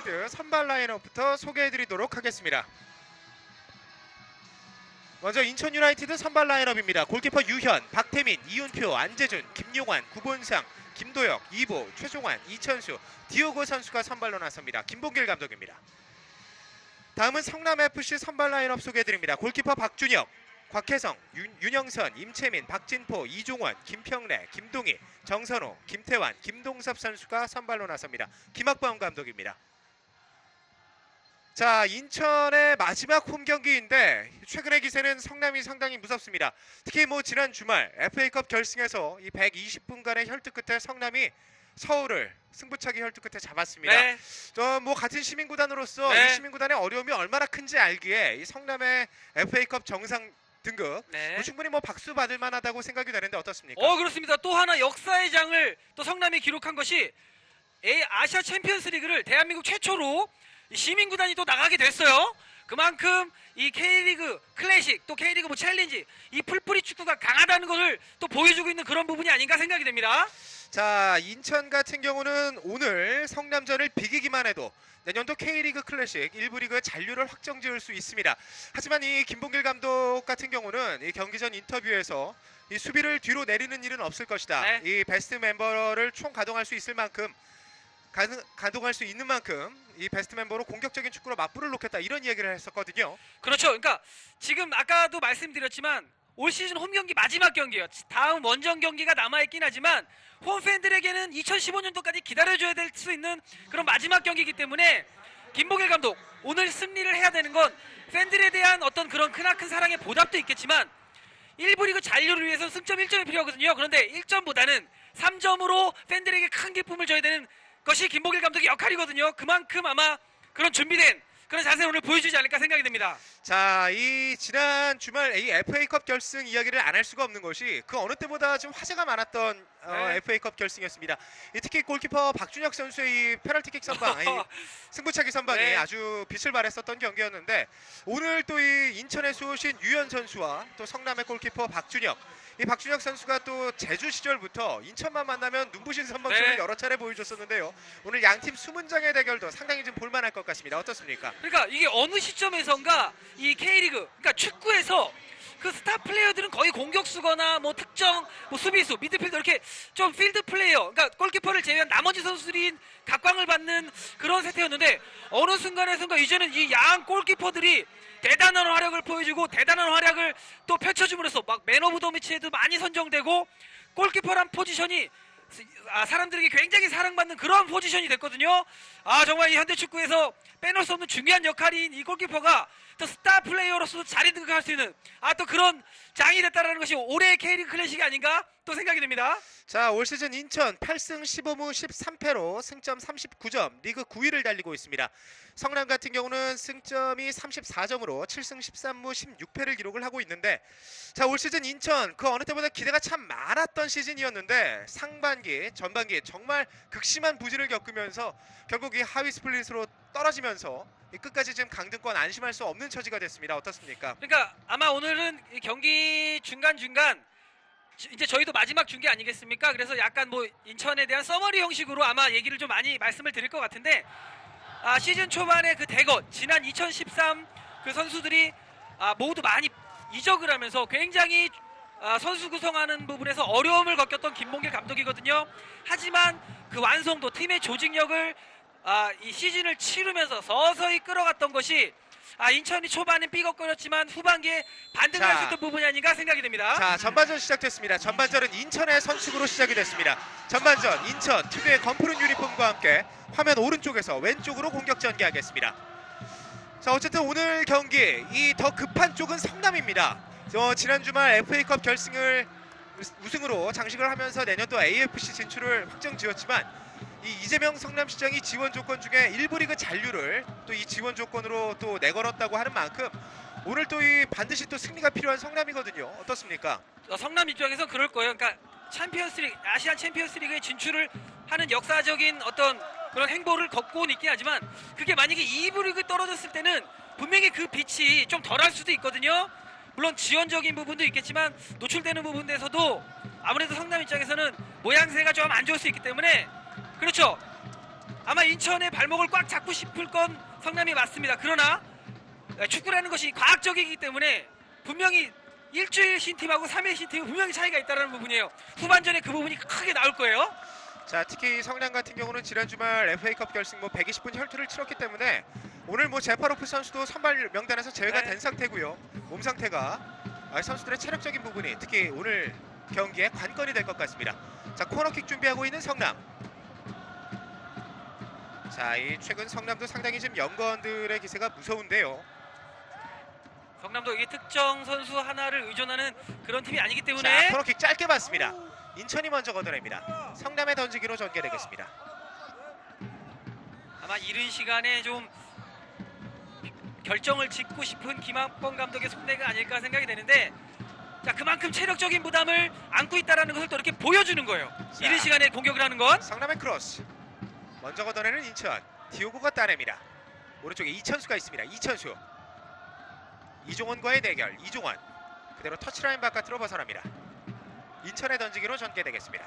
유나이티드 선발 라인업부터 소개해드리도록 하겠습니다. 먼저 인천 유나이티드 선발 라인업입니다. 골키퍼 유현, 박태민, 이윤표, 안재준, 김용환, 구본상, 김도혁, 이보, 최종환, 이천수, 디오고 선수가 선발로 나섭니다. 김봉길 감독입니다. 다음은 성남FC 선발 라인업 소개해드립니다. 골키퍼 박준혁, 곽혜성, 윤영선, 임채민, 박진포, 이종원, 김평래, 김동희, 정선호, 김태환, 김동섭 선수가 선발로 나섭니다. 김학범 감독입니다. 자, 인천의 마지막 홈 경기인데 최근의 기세는 성남이 상당히 무섭습니다. 특히 지난 주말 FA컵 결승에서 이 120분간의 혈투 끝에 성남이 서울을 승부차기 혈투 끝에 잡았습니다. 네. 같은 시민구단으로서 네. 이 시민구단의 어려움이 얼마나 큰지 알기에 이 성남의 FA컵 정상 등급 네. 충분히 박수 받을 만하다고 생각이 되는데 어떻습니까? 그렇습니다. 또 하나 역사의 장을 또 성남이 기록한 것이 아시아 챔피언스리그를 대한민국 최초로 시민구단이 또 나가게 됐어요. 그만큼 이 K리그 클래식 또 K리그 챌린지 이 풀뿌리 축구가 강하다는 것을 또 보여주고 있는 그런 부분이 아닌가 생각이 됩니다. 자, 인천 같은 경우는 오늘 성남전을 비기기만 해도 내년도 K리그 클래식 1부 리그의 잔류를 확정지을 수 있습니다. 하지만 이 김봉길 감독 같은 경우는 이 경기 전 인터뷰에서 이 수비를 뒤로 내리는 일은 없을 것이다. 네. 이 베스트 멤버를 총 가동할 수 있을 만큼 가동할 수 있는 만큼 이 베스트 멤버로 공격적인 축구로 맞불을 놓겠다, 이런 이야기를 했었거든요. 그렇죠. 그러니까 지금 아까도 말씀드렸지만 올 시즌 홈 경기 마지막 경기예요. 다음 원정 경기가 남아있긴 하지만 홈팬들에게는 2015년도까지 기다려줘야 될 수 있는 그런 마지막 경기이기 때문에 김봉길 감독 오늘 승리를 해야 되는 건 팬들에 대한 어떤 그런 크나큰 사랑의 보답도 있겠지만 1부 리그 잔류를 위해서 승점 1점이 필요하거든요. 그런데 1점보다는 3점으로 팬들에게 큰 기쁨을 줘야 되는 것이 김봉길 감독의 역할이거든요. 그만큼 아마 그런 준비된 그런 자세를 오늘 보여주지 않을까 생각이 됩니다. 자, 이 지난 주말 이 FA컵 결승 이야기를 안 할 수가 없는 것이 그 어느 때보다 좀 화제가 많았던 FA컵 결승이었습니다. 특히 골키퍼 박준혁 선수의 이 페널티킥 선방, 이 승부차기 선방이 네. 아주 빛을 발했었던 경기였는데 오늘 또 이 인천에서 오신 유현 선수와 또 성남의 골키퍼 박준혁, 이 박준혁 선수가 또 제주 시절부터 인천만 만나면 눈부신 선방쇼를 네. 여러 차례 보여줬었는데요. 오늘 양팀 수문장의 대결도 상당히 좀 볼만할 것 같습니다. 어떻습니까? 그러니까 이게 어느 시점에선가 이 K리그, 그러니까 축구에서 그 스타 플레이어들은 거의 공격수거나 특정 수비수, 미드필더 이렇게 좀 필드 플레이어, 그러니까 골키퍼를 제외한 나머지 선수들이 각광을 받는 그런 세태였는데 어느 순간에선가 이제는 이 양 골키퍼들이 대단한 활약을 보여주고 대단한 활약을 또 펼쳐줌으로써 맨 오브 더 매치에도 많이 선정되고 골키퍼란 포지션이 사람들에게 굉장히 사랑받는 그런 포지션이 됐거든요. 정말 이 현대 축구에서 빼놓을 수 없는 중요한 역할인 이 골키퍼가 또 스타 플레이어로서도 자리 등극할 수 있는 또 그런 장이 됐다는 것이 올해의 K리그 클래식이 아닌가 또 생각이 됩니다. 자, 올 시즌 인천 8승 15무 13패로 승점 39점, 리그 9위를 달리고 있습니다. 성남 같은 경우는 승점이 34점으로 7승 13무 16패를 기록을 하고 있는데, 자, 올 시즌 인천 그 어느 때보다 기대가 참 많았던 시즌이었는데 상반기, 전반기 정말 극심한 부진을 겪으면서 결국 이 하위 스플릿으로 떨어지면서 끝까지 지금 강등권 안심할 수 없는 처지가 됐습니다. 어떻습니까? 그러니까 아마 오늘은 이 경기 중간중간 이제 저희도 마지막 중계 아니겠습니까? 그래서 약간 인천에 대한 서머리 형식으로 아마 얘기를 좀 많이 말씀을 드릴 것 같은데 시즌 초반에 그 대거 지난 2013 그 선수들이 모두 많이 이적을 하면서 굉장히 선수 구성하는 부분에서 어려움을 겪었던 김봉길 감독이거든요. 하지만 그 완성도, 팀의 조직력을 이 시즌을 치르면서 서서히 끌어갔던 것이 인천이 초반엔 삐걱거렸지만 후반기에 반등할 수 있던 부분이 아닌가 생각이 됩니다. 자, 전반전 시작됐습니다. 전반전은 인천의 선축으로 시작이 됐습니다. 전반전 인천 특유의 검푸른 유니폼과 함께 화면 오른쪽에서 왼쪽으로 공격 전개하겠습니다. 자, 어쨌든 오늘 경기 이 더 급한 쪽은 성남입니다. 지난 주말 FA컵 결승을 우승으로 장식을 하면서 내년도 AFC 진출을 확정지었지만 이 이재명 성남시장이 지원 조건 중에 1부 리그 잔류를 또 이 지원 조건으로 또 내걸었다고 하는 만큼 오늘 또 이 반드시 또 승리가 필요한 성남이거든요. 어떻습니까? 성남 입장에서 그럴 거예요. 그러니까 챔피언스리그, 아시안 챔피언스리그에 진출을 하는 역사적인 어떤 그런 행보를 걷고는 있긴 하지만 그게 만약에 2부 리그 떨어졌을 때는 분명히 그 빛이 좀 덜할 수도 있거든요. 물론 지원적인 부분도 있겠지만 노출되는 부분에서도 아무래도 성남 입장에서는 모양새가 좀 안 좋을 수 있기 때문에 그렇죠. 아마 인천의 발목을 꽉 잡고 싶을 건 성남이 맞습니다. 그러나 축구라는 것이 과학적이기 때문에 분명히 일주일 신팀하고 3일 신팀은 분명히 차이가 있다는 부분이에요. 후반전에 그 부분이 크게 나올 거예요. 자, 특히 성남 같은 경우는 지난 주말 FA컵 결승 120분 혈투를 치렀기 때문에 오늘 제파로프 선수도 선발 명단에서 제외가 네. 된 상태고요. 몸 상태가 선수들의 체력적인 부분이 특히 오늘 경기에 관건이 될 것 같습니다. 자, 코너킥 준비하고 있는 성남. 자, 이 최근 성남도 상당히 지금 연건들의 기세가 무서운데요. 성남도 이게 특정 선수 하나를 의존하는 그런 팀이 아니기 자, 때문에 코너킥 짧게 봤습니다. 인천이 먼저 걷어냅니다. 성남의 던지기로 전개되겠습니다. 아마 이른 시간에 좀 결정을 짓고 싶은 김학범 감독의 속내가 아닐까 생각이 되는데, 자, 그만큼 체력적인 부담을 안고 있다는 것을 또 이렇게 보여주는 거예요. 자. 이른 시간에 공격을 하는 건. 성남의 크로스. 먼저 걷어내는 인천. 디오고가 따냅니다. 오른쪽에 이천수가 있습니다. 이천수. 이종원과의 대결. 이종원. 그대로 터치라인 바깥으로 벗어납니다. 인천의 던지기로 전개되겠습니다.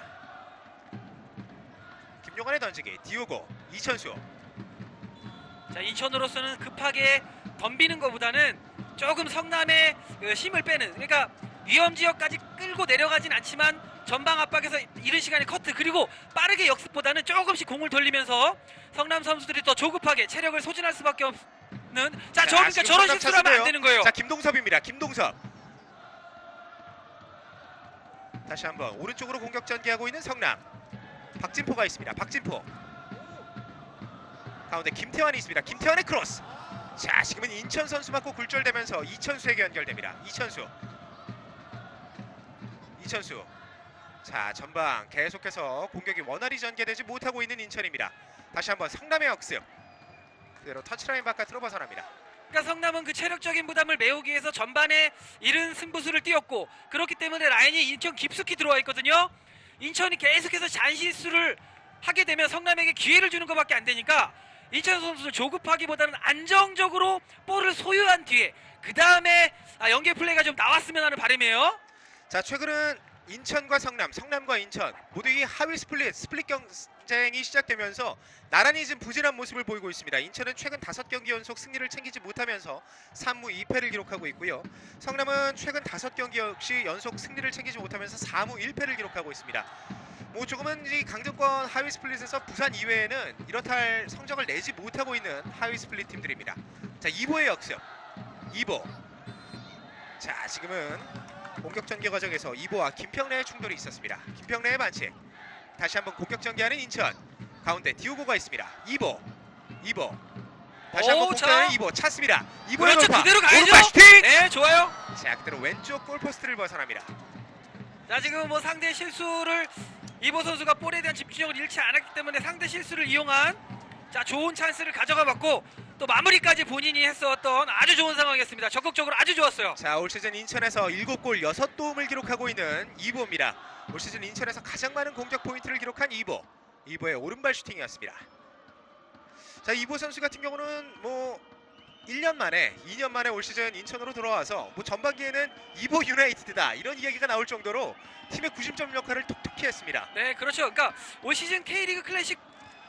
김용환의 던지기. 디오고. 이천수. 자, 인천으로서는 급하게 덤비는 것보다는 조금 성남의 힘을 빼는, 그러니까 위험 지역까지 끌고 내려가진 않지만 전방 압박에서 이른 시간에 커트, 그리고 빠르게 역습보다는 조금씩 공을 돌리면서 성남 선수들이 더 조급하게 체력을 소진할 수밖에 없는. 자, 그러니까 지금 저런 성남 실수를 하면 안 찬스인데요. 되는 거예요. 자, 김동섭입니다. 김동섭. 다시 한번 오른쪽으로 공격 전개하고 있는 성남. 박진포가 있습니다. 박진포. 가운데 김태환이 있습니다. 김태환의 크로스. 자, 지금은 인천 선수 맞고 굴절되면서 이천수에게 연결됩니다. 이천수. 자, 전방 계속해서 공격이 원활히 전개되지 못하고 있는 인천입니다. 다시 한번 성남의 역습. 그대로 터치라인 바깥으로 벗어납니다. 그러니까 성남은 그 체력적인 부담을 메우기 위해서 전반에 이른 승부수를 띄웠고, 그렇기 때문에 라인이 인천 깊숙이 들어와 있거든요. 인천이 계속해서 잔실수를 하게 되면 성남에게 기회를 주는 것밖에 안 되니까 인천 선수들 조급하기보다는 안정적으로 볼을 소유한 뒤에 그 다음에 연계 플레이가 좀 나왔으면 하는 바람이에요. 자, 최근은 인천과 성남, 성남과 인천 모두 이 하위 스플릿 경쟁이 시작되면서 나란히 지금 부진한 모습을 보이고 있습니다. 인천은 최근 5경기 연속 승리를 챙기지 못하면서 3무 2패를 기록하고 있고요. 성남은 최근 5경기 역시 연속 승리를 챙기지 못하면서 4무 1패를 기록하고 있습니다. 조금은 이 강등권 하위 스플릿에서 부산 이외에는 이렇다 할 성적을 내지 못하고 있는 하위 스플릿 팀들입니다. 자, 이보의 역습. 이보. 자, 지금은 공격 전개 과정에서 이보와 김평래의 충돌이 있었습니다. 김평래의 반칙. 다시 한번 공격 전개하는 인천. 가운데 디오고가 있습니다. 이보. 다시 한번 공격하는 이보. 찼습니다. 이보의 그렇죠, 돌파. 그대로 가야죠. 오른발 슈팅. 네, 좋아요. 자, 그대로 왼쪽 골포스트를 벗어납니다. 자, 지금 상대 실수를 이보 선수가 볼에 대한 집중력을 잃지 않았기 때문에 상대 실수를 이용한, 자, 좋은 찬스를 가져가 봤고 또 마무리까지 본인이 했었던 아주 좋은 상황이었습니다. 적극적으로 아주 좋았어요. 자, 올 시즌 인천에서 7골 6도움을 기록하고 있는 이보입니다. 올 시즌 인천에서 가장 많은 공격 포인트를 기록한 이보의 오른발 슈팅이었습니다. 자, 이보 선수 같은 경우는 1년 만에 2년 만에 올 시즌 인천으로 돌아와서 전반기에는 이보 유나이티드다 이런 이야기가 나올 정도로 팀의 구심점 역할을 톡톡히 했습니다. 네, 그렇죠. 그러니까 올 시즌 K리그 클래식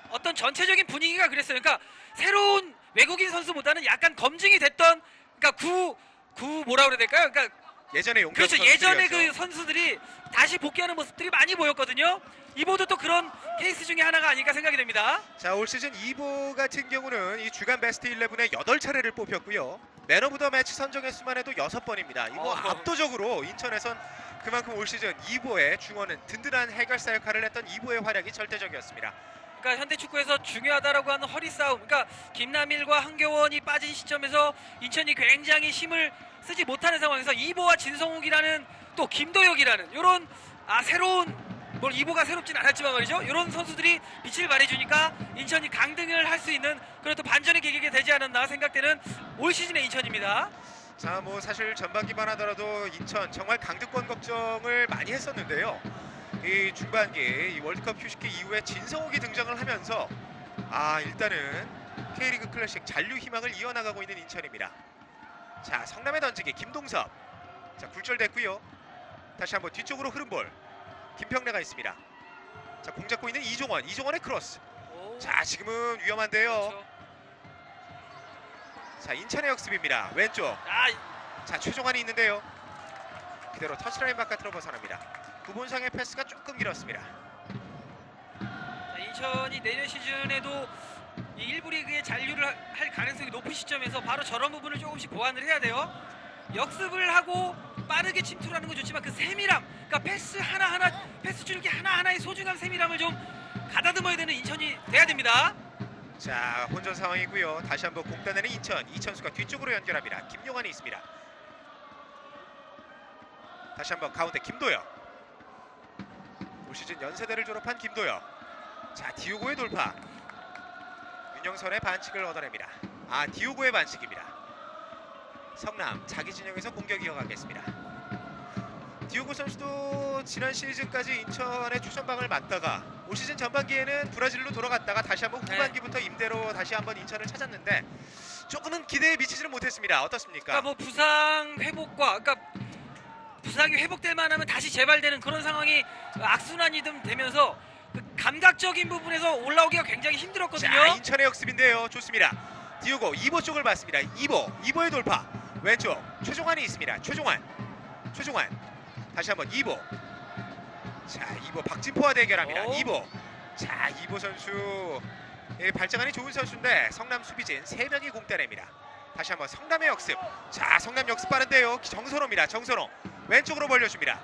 어떤 전체적인 분위기가 그랬어요. 그러니까 새로운 외국인 선수보다는 약간 검증이 됐던, 그러니까 뭐라 그래야 될까요? 그러니까 예전에 용병 그렇죠. 선수들이었죠. 예전에 그 선수들이 다시 복귀하는 모습들이 많이 보였거든요. 이보도 또 그런 케이스 중에 하나가 아닐까 생각이 됩니다. 자, 올 시즌 이보 같은 경우는 이 주간 베스트 11에 8차례를 뽑혔고요. 맨 오브 더 매치 선정 횟수만 해도 6번입니다. 이거 압도적으로 인천에선 그만큼 올 시즌 이보의 중원은 든든한 해결사 역할을 했던 이보의 활약이 절대적이었습니다. 그러니까 현대 축구에서 중요하다라고 하는 허리 싸움, 그러니까 김남일과 한겨원이 빠진 시점에서 인천이 굉장히 힘을 쓰지 못하는 상황에서 이보와 진성욱이라는 또 김도혁이라는 이런 새로운, 이보가 새롭진 않았지만 말이죠, 이런 선수들이 빛을 발해주니까 인천이 강등을 할 수 있는 그런 또 반전의 계기가 되지 않았나 생각되는 올 시즌의 인천입니다. 자, 사실 전반기만 하더라도 인천 정말 강등권 걱정을 많이 했었는데요. 이 중반기 이 월드컵 휴식기 이후에 진성욱이 등장을 하면서 일단은 K리그 클래식 잔류 희망을 이어나가고 있는 인천입니다. 자, 성남의 던지기 김동섭. 자, 굴절됐고요. 다시 한번 뒤쪽으로 흐른 볼. 김평래가 있습니다. 자, 공 잡고 있는 이종원의 크로스. 자, 지금은 위험한데요. 그렇죠. 자, 인천의 역습입니다. 왼쪽. 아, 자, 최종환이 있는데요. 그대로 터치라인 바깥으로 벗어납니다. 구본상의 패스가 조금 길었습니다. 자, 인천이 내년 시즌에도 이 일부 리그에 잔류를 할 가능성이 높은 시점에서 바로 저런 부분을 조금씩 보완을 해야 돼요. 역습을 하고 빠르게 침투를 하는 건 좋지만 그 세밀함, 그러니까 패스 하나하나, 패스 줄기 하나하나의 소중한 세밀함을 좀 가다듬어야 되는 인천이 돼야 됩니다. 자, 혼전 상황이고요. 다시 한번 공 따내는 인천. 이천수가 뒤쪽으로 연결합니다. 김용환이 있습니다. 다시 한번 가운데 김도혁. 올 시즌 연세대를 졸업한 김도혁. 자, 디오고의 돌파. 윤영선의 반칙을 얻어냅니다. 아, 디오고의 반칙입니다. 성남 자기 진영에서 공격 이어가겠습니다. 디오고 선수도 지난 시즌까지 인천의 초전방을 맡다가 올 시즌 전반기에는 브라질로 돌아갔다가 다시 한번 후반기부터 임대로 다시 한번 인천을 찾았는데 조금은 기대에 미치지는 못했습니다. 어떻습니까? 그러니까 뭐 부상 회복과, 그러니까 부상이 회복될 만하면 다시 재발되는 그런 상황이 악순환이 되면서 그 감각적인 부분에서 올라오기가 굉장히 힘들었거든요. 자, 인천의 역습인데요. 좋습니다. 디오고 이보 쪽을 봤습니다. 이보의 돌파. 왼쪽 최종환이 있습니다. 최종환 다시 한번 이보. 자, 이보 박진포와 대결합니다. 오. 이보. 자, 이보 선수 발전감이 좋은 선수인데 성남 수비진 3명이 공 때립니다. 다시 한번 성남의 역습. 자, 성남 역습 빠른데요. 정선호입니다. 정선호 왼쪽으로 벌려줍니다.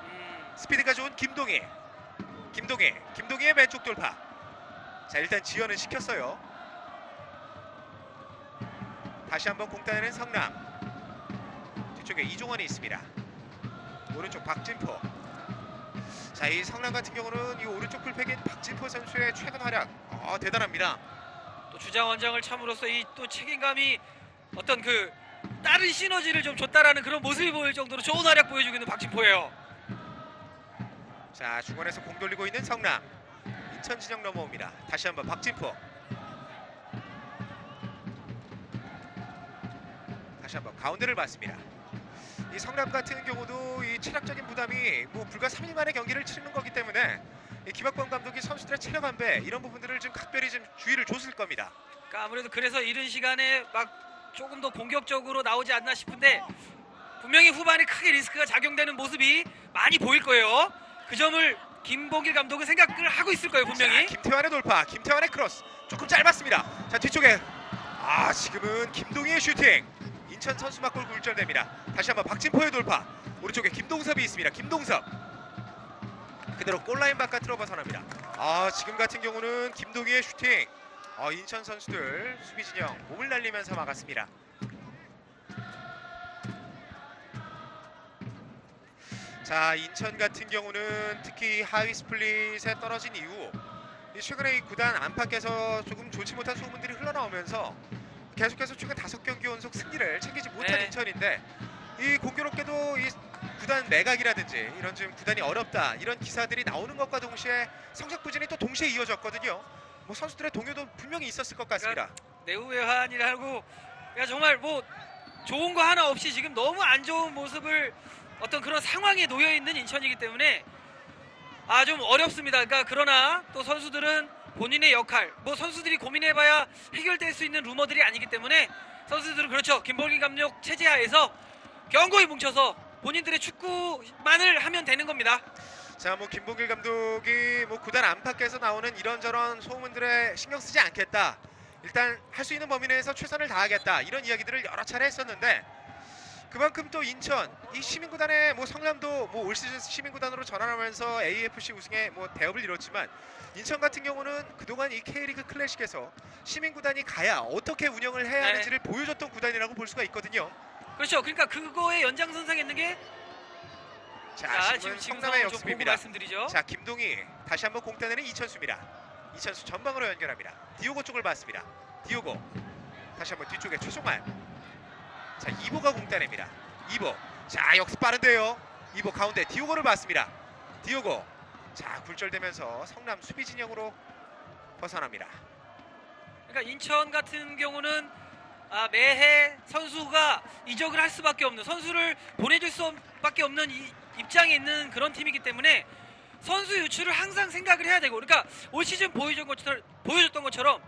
스피드가 좋은 김동희의 왼쪽 돌파. 자, 일단 지연은 시켰어요. 다시 한번 공 따내는 성남. 뒤쪽에 이종원이 있습니다. 오른쪽 박진포. 자, 이 성남 같은 경우는 이 오른쪽 풀백인 박진포 선수의 최근 활약 대단합니다. 또 주장 원장을 참으로써 이 또 책임감이 어떤 그 다른 시너지를 좀 줬다라는 그런 모습이 보일 정도로 좋은 활약 보여주고 있는 박진포예요. 자, 중원에서 공 돌리고 있는 성남. 인천 진영 넘어옵니다. 다시 한번 박진포. 다시 한번 가운데를 봤습니다. 이 성남 같은 경우도 이 체력적인 부담이 뭐 불과 3일 만에 경기를 치르는 거기 때문에 이 김학범 감독이 선수들의 체력 안배 이런 부분들을 좀 각별히 좀 주의를 줬을 겁니다. 그러니까 아무래도 그래서 이른 시간에 막 조금 더 공격적으로 나오지 않나 싶은데 분명히 후반에 크게 리스크가 작용되는 모습이 많이 보일 거예요. 그 점을 김봉길 감독은 생각을 하고 있을 거예요, 분명히. 자, 김태환의 돌파, 김태환의 크로스 조금 짧았습니다. 자, 뒤쪽에 지금은 김동희의 슈팅. 인천 선수 맞골 굴절됩니다. 다시 한번 박진포의 돌파. 오른쪽에 김동섭이 있습니다. 김동섭 그대로 골라인 바깥으로 벗어납니다. 지금 같은 경우는 김동희의 슈팅. 인천 선수들 수비 진영 몸을 날리면서 막았습니다. 자, 인천 같은 경우는 특히 하위 스플릿에 떨어진 이후 최근에 이 구단 안팎에서 조금 좋지 못한 소문들이 흘러나오면서 계속해서 최근 5경기 연속 승리를 챙기지 못한 네. 인천인데 이 공교롭게도 이 구단 매각이라든지 이런 좀 구단이 어렵다 이런 기사들이 나오는 것과 동시에 성적 부진이 또 동시에 이어졌거든요. 뭐 선수들의 동요도 분명히 있었을 것 같습니다. 내후외환이라고 그러니까 정말 뭐 좋은 거 하나 없이 지금 너무 안 좋은 모습을 어떤 그런 상황에 놓여 있는 인천이기 때문에 좀 어렵습니다. 그러니까 그러나 또 선수들은 본인의 역할, 뭐 선수들이 고민해봐야 해결될 수 있는 루머들이 아니기 때문에 선수들은 그렇죠. 김봉길 감독 체제하에서 견고히 뭉쳐서 본인들의 축구만을 하면 되는 겁니다. 자, 뭐 김봉길 감독이 뭐 구단 안팎에서 나오는 이런저런 소문들에 신경 쓰지 않겠다. 일단 할 수 있는 범위 내에서 최선을 다하겠다. 이런 이야기들을 여러 차례 했었는데 그만큼 또 인천 이 시민구단의 뭐 성남도 뭐 올 시즌 시민구단으로 전환하면서 AFC 우승에 뭐 대업을 이뤘지만 인천 같은 경우는 그동안 이 K리그 클래식에서 시민구단이 가야 어떻게 운영을 해야 하는지를 보여줬던 구단이라고 볼 수가 있거든요. 그렇죠. 그러니까 그거의 연장선상에 있는 게 지금 성남의 보고 역습입니다. 말씀드리죠. 자, 김동희 다시 한번 공 따내는 이천수입니다. 이천수 전방으로 연결합니다. 디오고 쪽을 봤습니다. 디오고 다시 한번 뒤쪽에 최종환. 자, 이보가 공 따냅니다. 이보. 자, 역습 빠른데요. 이보 가운데 디오고를 봤습니다. 디오고. 자, 굴절되면서 성남 수비 진영으로 벗어납니다. 그러니까 인천 같은 경우는 매해 선수가 이적을 할 수밖에 없는, 선수를 보내줄 수밖에 없는 이 입장에 있는 그런 팀이기 때문에 선수 유출을 항상 생각을 해야 되고, 그러니까 올 시즌 보여줬던 것처럼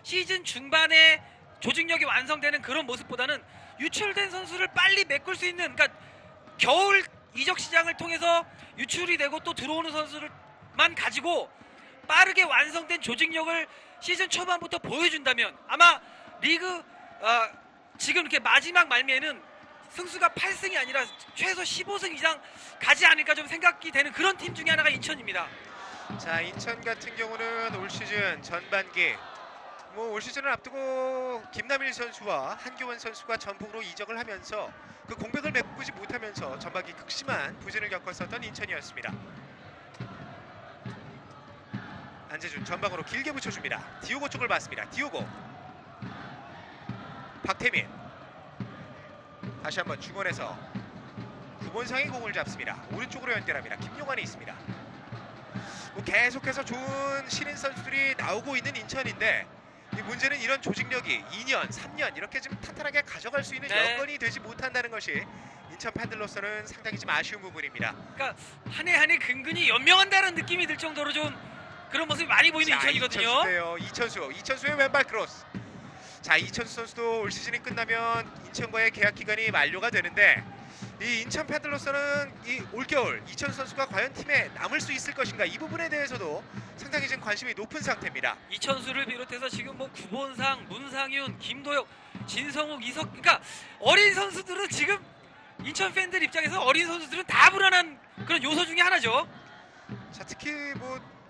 시즌 중반에 조직력이 완성되는 그런 모습보다는 유출된 선수를 빨리 메꿀 수 있는, 그러니까 겨울 이적 시장을 통해서 유출이 되고 또 들어오는 선수를만 가지고 빠르게 완성된 조직력을 시즌 초반부터 보여준다면 아마 리그 지금 이렇게 마지막 말미에는 승수가 8승이 아니라 최소 15승 이상 가지 않을까 좀 생각이 되는 그런 팀 중에 하나가 인천입니다. 자, 인천 같은 경우는 올 시즌 전반기 올 시즌을 앞두고 김남일 선수와 한교원 선수가 전북으로 이적을 하면서 그 공백을 메꾸지 못하면서 전반기 극심한 부진을 겪었었던 인천이었습니다. 안재준 전방으로 길게 붙여줍니다. 디오고 쪽을 봤습니다. 디오고, 박태민 다시 한번 중원에서 구본상이 공을 잡습니다. 오른쪽으로 연결합니다. 김용환이 있습니다. 계속해서 좋은 신인 선수들이 나오고 있는 인천인데 이 문제는 이런 조직력이 2년, 3년 이렇게 좀 탄탄하게 가져갈 수 있는 네. 여건이 되지 못한다는 것이 인천 팬들로서는 상당히 좀 아쉬운 부분입니다. 그러니까 한 해 한 해 근근히 연명한다는 느낌이 들 정도로 좀 그런 모습이 많이 보이는 인천이거든요. 이천수의 왼발 크로스. 자, 이천수 선수도 올 시즌이 끝나면 인천과의 계약 기간이 만료가 되는데 이 인천 팬들로서는 이 올겨울 이천수 선수가 과연 팀에 남을 수 있을 것인가, 이 부분에 대해서도 상당히 지금 관심이 높은 상태입니다. 이천수를 비롯해서 지금 뭐 구본상, 문상윤, 김도혁, 진성욱, 이석, 그러니까 어린 선수들은 지금 인천 팬들 입장에서 어린 선수들은 다 불안한 그런 요소 중에 하나죠. 자, 특히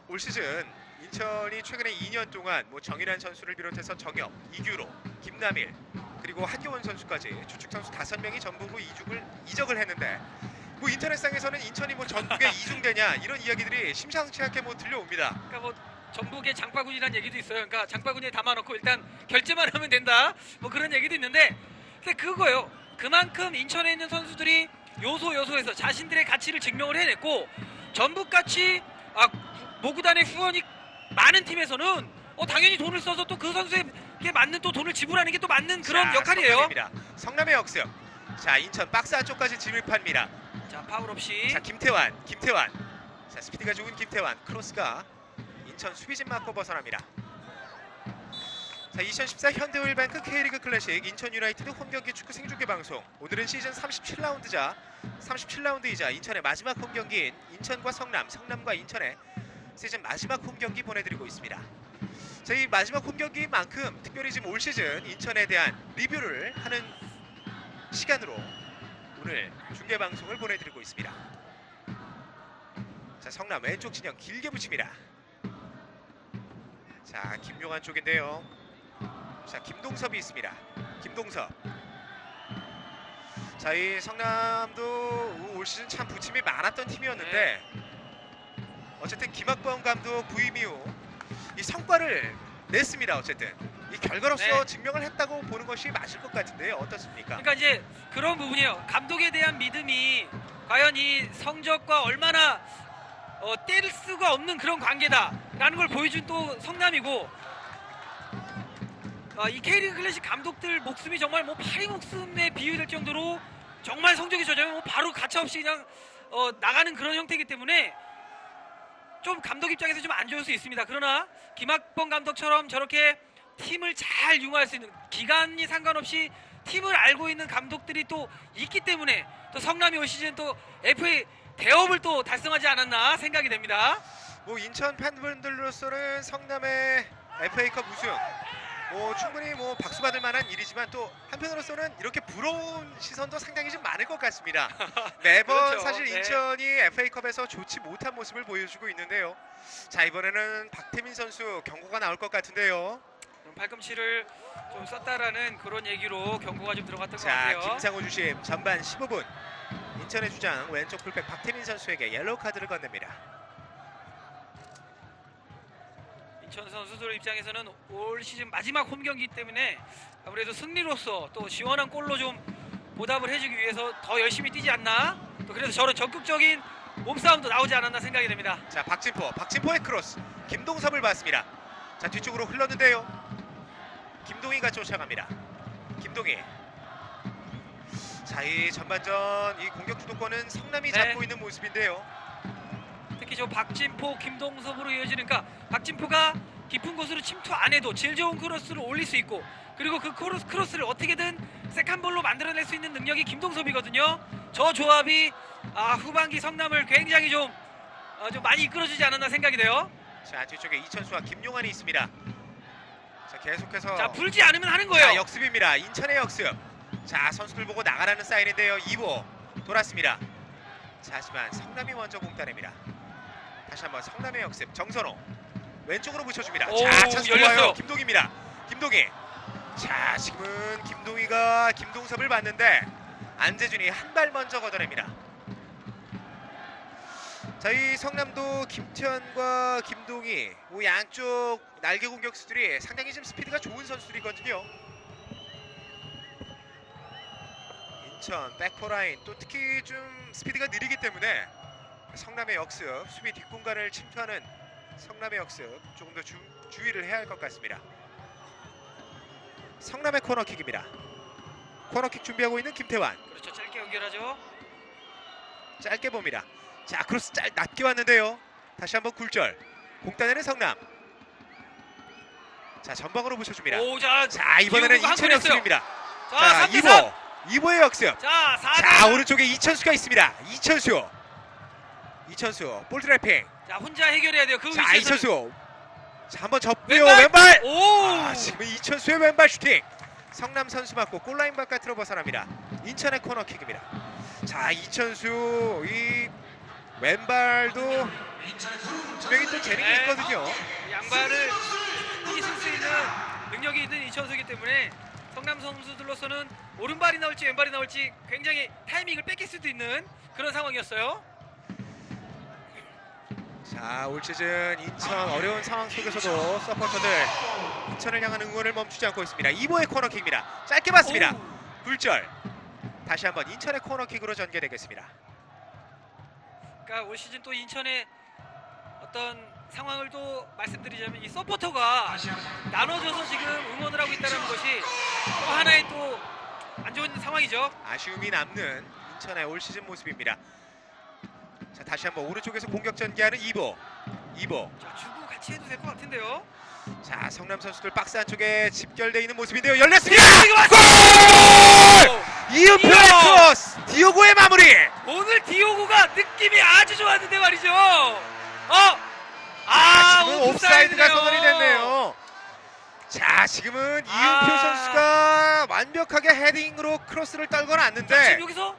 올 시즌 인천이 최근에 2년 동안 정인환 선수를 비롯해서 정혁, 이규로, 김남일 그리고 한교원 선수까지 주축 선수 5명이 전북으로 이적을 했는데 인터넷상에서는 인천이 전북에 이중되냐 이런 이야기들이 심상치 않게 들려옵니다. 그러니까 전북의 장바구니라는 얘기도 있어요. 그러니까 장바구니에 담아놓고 일단 결제만 하면 된다. 그런 얘기도 있는데, 근데 그거예요. 그만큼 인천에 있는 선수들이 요소에서 자신들의 가치를 증명을 해냈고, 전북같이 모구단의 후원이 많은 팀에서는 당연히 돈을 써서 또 그 선수에게 맞는 또 돈을 지불하는 게 또 맞는 그런 역할이에요. 성남의 역습. 자, 인천 박스 안쪽까지 진입합니다. 자, 파울 없이. 자, 김태환. 자, 스피드가 좋은 김태환. 크로스가 인천 수비진 맞고 벗어납니다. 자, 2014 현대오일뱅크 K리그 클래식 인천 유나이티드 홈경기 축구 생중계 방송. 오늘은 시즌 37라운드이자 인천의 마지막 홈경기인 인천과 성남과 인천의 시즌 마지막 홈경기 보내드리고 있습니다. 자, 이 마지막 홈경기인 만큼 특별히 지금 올 시즌 인천에 대한 리뷰를 하는 시간으로 오늘 중계방송을 보내드리고 있습니다. 자, 성남 왼쪽 진영 길게 붙입니다. 자, 김용환 쪽인데요. 자, 김동섭이 있습니다. 김동섭. 자, 이 성남도 올 시즌 참 부침이 많았던 팀이었는데 어쨌든 김학범 감독 부임 이후 이 성과를 냈습니다. 어쨌든 이 결과로서 증명을 했다고 보는 것이 맞을 것 같은데요. 어떻습니까? 그러니까 이제 그런 부분이에요. 감독에 대한 믿음이 과연 이 성적과 얼마나 뗄 수가 없는 그런 관계다라는 걸 보여준 또 성남이고, 이 K리그 클래식 감독들 목숨이 정말 파리 목숨에 비유될 정도로 정말 성적이 좋아지면 바로 가차없이 그냥 나가는 그런 형태이기 때문에 좀 감독 입장에서 좀 안 좋을 수 있습니다. 그러나 김학범 감독처럼 저렇게 팀을 잘 융화할 수 있는, 기간이 상관없이 팀을 알고 있는 감독들이 또 있기 때문에 또 성남이 올 시즌 또 FA 대업을 또 달성하지 않았나 생각이 됩니다. 인천 팬분들로서는 성남의 FA컵 우승 충분히 박수 받을 만한 일이지만 또 한편으로서는 이렇게 부러운 시선도 상당히 좀 많을 것 같습니다. 매번 그렇죠. 사실 인천이 FA컵에서 좋지 못한 모습을 보여주고 있는데요. 자, 이번에는 박태민 선수 경고가 나올 것 같은데요. 팔꿈치를 좀 썼다라는 그런 얘기로 경고가 좀 들어갔던 것 자, 같아요. 김상호 주심 전반 15분 인천의 주장 왼쪽 풀백 박태민 선수에게 옐로우 카드를 건넵니다. 인천 선수들 입장에서는 올 시즌 마지막 홈 경기이기 때문에 아무래도 승리로서 또 시원한 골로 좀 보답을 해주기 위해서 더 열심히 뛰지 않나, 또 그래서 저런 적극적인 몸싸움도 나오지 않았나 생각이 됩니다. 자, 박진포의 크로스 김동섭을 봤습니다. 자, 뒤쪽으로 흘렀는데요. 김동희가 쫓아갑니다. 김동희. 자, 이 전반전 이 공격 주도권은 성남이 잡고 있는 모습인데요. 특히 저 박진포, 김동섭으로 이어지는, 그러니까 박진포가 깊은 곳으로 침투 안 해도 질 좋은 크로스를 올릴 수 있고, 그리고 그 크로스를 어떻게든 세컨볼로 만들어낼 수 있는 능력이 김동섭이거든요. 저 조합이 후반기 성남을 굉장히 좀 많이 이끌어주지 않았나 생각이 돼요. 자, 뒤쪽에 이천수와 김용환이 있습니다. 자, 계속해서 자, 불지 않으면 하는 거예요. 자, 역습입니다. 인천의 역습. 자, 선수들 보고 나가라는 사인인데요. 2보 돌았습니다. 자, 하지만 성남이 먼저 공따냅니다. 다시 한번 성남의 역습. 정선호 왼쪽으로 붙여줍니다. 오, 자, 찬스 열렸어요. 좋아요. 김동희입니다. 김동희. 자, 지금은 김동희가 김동섭을 봤는데 안재준이 한 발 먼저 걷어냅니다. 자, 이 성남도 김태현과 김동희 양쪽 날개 공격수들이 상당히 좀 스피드가 좋은 선수들이거든요. 인천 백포라인 또 특히 좀 스피드가 느리기 때문에 성남의 역습, 수비 뒷공간을 침투하는 성남의 역습 조금 더 주의를 해야 할 것 같습니다. 성남의 코너킥입니다. 코너킥 준비하고 있는 김태환. 그렇죠. 짧게 연결하죠. 짧게 봅니다. 자, 크로스 낮게 왔는데요. 다시 한번 굴절. 공 따내는 성남. 자, 전방으로 붙여줍니다. 오, 자, 이번에는 기호구가 인천의 한건 했어요. 역습입니다. 자, 자, 3대 3. 2보의 역습. 자, 4대 자, 오른쪽에 이천수가 있습니다. 이천수 볼 트래핑. 자, 혼자 해결해야 돼요. 그 자, 위치에서. 이천수. 자, 한번 접고요. 왼발! 왼발. 오! 지금 이천수의 왼발 슈팅. 성남 선수 맞고 골라인 바깥으로 벗어납니다. 인천의 코너킥입니다. 자, 이천수 이 왼발도 분명히 또 재능이 네. 있거든요. 양발을 쓸 수 있는 능력이 있는 이천수이기 때문에 성남 선수들로서는 오른발이 나올지 왼발이 나올지 굉장히 타이밍을 뺏길 수도 있는 그런 상황이었어요. 자, 올 시즌 인천 어려운 상황 속에서도 서포터들 인천을 향한 응원을 멈추지 않고 있습니다. 2보의 코너킥입니다. 짧게 봤습니다. 오. 굴절. 다시 한번 인천의 코너킥으로 전개되겠습니다. 그러니까 올 시즌 또 인천의 어떤 상황을 또 말씀드리자면 이 서포터가 나눠져서 지금 응원을 하고 있다는 것이 또 하나의 또 안 좋은 상황이죠. 아쉬움이 남는 인천의 올 시즌 모습입니다. 자, 다시 한번 오른쪽에서 공격 전개하는 2보. 자, 주고 같이 해도 될 것 같은데요. 자, 성남 선수들 박스 안쪽에 집결되어 있는 모습인데요. 열렸습니다. 골! 이은표의 크로스. 디오고의 마무리. 오늘 디오고가 느낌이 아주 좋았는데 말이죠. 지금은 옵사이드가 선언이 됐네요. 자, 지금은 이은표 선수가 완벽하게 헤딩으로 크로스를 떨궈 놨는데 지금 여기서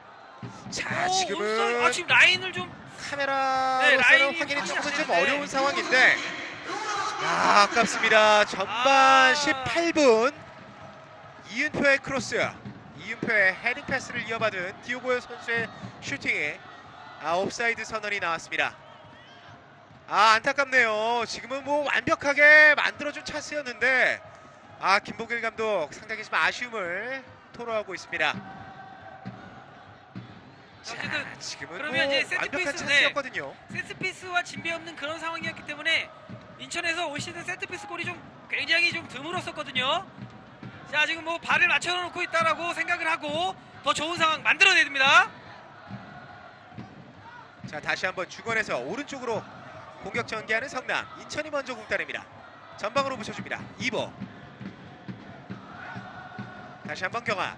자, 지금은 지금 라인을 좀 카메라로서는 라인이 확인이 조금 좀 확실히 어려운 상황인데 아깝습니다. 전반 18분 이은표의 크로스, 이은표의 헤딩 패스를 이어받은 디오고 선수의 슈팅에 옵사이드 선언이 나왔습니다. 안타깝네요. 지금은 뭐 완벽하게 만들어준 찬스였는데 김보길 감독 상당히 좀 아쉬움을 토로하고 있습니다. 어쨌든 지금은 그러면 뭐 이제 완벽한 세트피스, 찬스였거든요. 세트피스와 진배 없는 그런 상황이었기 때문에 인천에서 올 시즌 세트피스 골이 좀 굉장히 좀 드물었었거든요. 자, 지금 뭐 발을 맞춰놓고 있다라고 생각을 하고 더 좋은 상황 만들어내야 됩니다. 자, 다시 한번 중원에서 오른쪽으로 공격 전개하는 성남. 인천이 먼저 공따냅니다. 전방으로 붙여줍니다. 2보. 다시 한번 경합.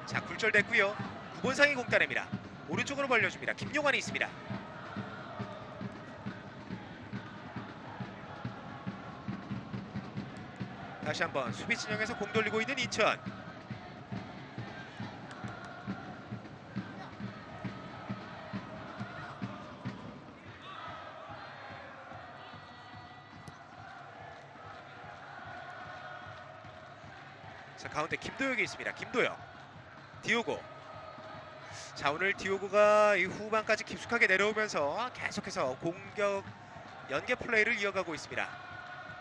자, 굴절됐고요. 구본상이 공따냅니다. 오른쪽으로 벌려줍니다. 김용환이 있습니다. 다시 한번 수비 진영에서 공 돌리고 있는 인천. 자, 가운데 김도혁이 있습니다. 김도혁, 디오고. 자, 오늘 디오고가 이 후반까지 깊숙하게 내려오면서 계속해서 공격 연계 플레이를 이어가고 있습니다.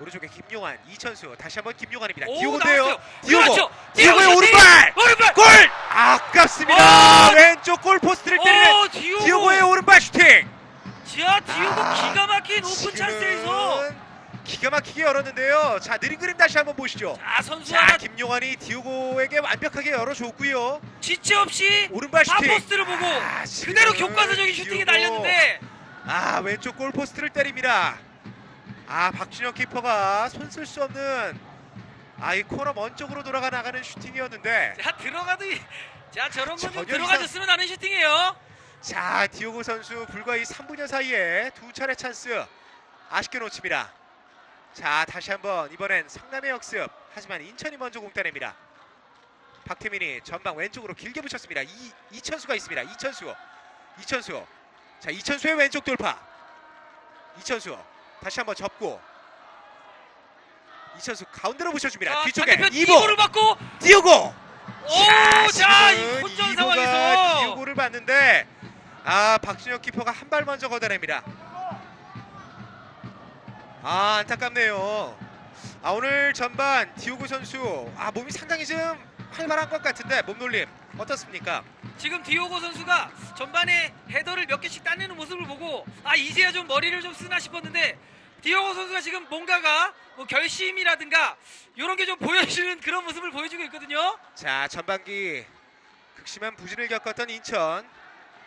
오른쪽에 김용환, 이천수. 다시 한번 김용환입니다. 디오고인데요. 디오고. 그렇죠. 디오고의 오른발. 골! 아깝습니다. 오! 왼쪽 골 포스트를 때리는 디오고의 오른발 슈팅. 자, 디오고 기가 막힌 오픈 찬스에서 지금은 기가 막히게 열었는데요. 자, 느린 그림 다시 한번 보시죠. 자, 선수 자, 하나 김용환이 디오고에게 완벽하게 열어줬고요. 지체 없이 오른발 슈팅. 바포스트를 보고 지금은 그대로 교과서적인 슈팅이 디오고. 날렸는데 아, 왼쪽 골포스트를 때립니다. 아, 박준혁 키퍼가 손 쓸 수 없는 이 코너 먼 쪽으로 돌아가 나가는 슈팅이었는데, 자, 들어가도 자, 저런 건 좀 전혀 들어가줬으면 하는 슈팅이에요. 자, 디오고 선수 불과 이 3분여 사이에 두 차례 찬스 아쉽게 놓칩니다. 자, 다시 한번 이번엔 성남의 역습. 하지만 인천이 먼저 공 따냅니다. 박태민이 전방 왼쪽으로 길게 붙였습니다. 이천수가 있습니다. 이천수. 자, 이천수의 왼쪽 돌파. 이천수 다시 한번 접고, 이천수 가운데로 붙여줍니다. 자, 뒤쪽에 반대편 이보, 이보를 받고 디오고. 오, 자, 이 지금은 혼전 이보가 상황에서 디오고를 봤는데, 박준혁 키퍼가 한 발 먼저 걷어냅니다. 안타깝네요. 오늘 전반 디오고 선수 몸이 상당히 좀 활발한 것 같은데, 몸놀림 어떻습니까? 지금 디오고 선수가 전반에 헤더를 몇 개씩 따내는 모습을 보고 이제야 좀 머리를 좀 쓰나 싶었는데, 디오고 선수가 지금 뭔가가 뭐 결심이라든가 이런 게 좀 보여주는 그런 모습을 보여주고 있거든요. 자, 전반기 극심한 부진을 겪었던 인천,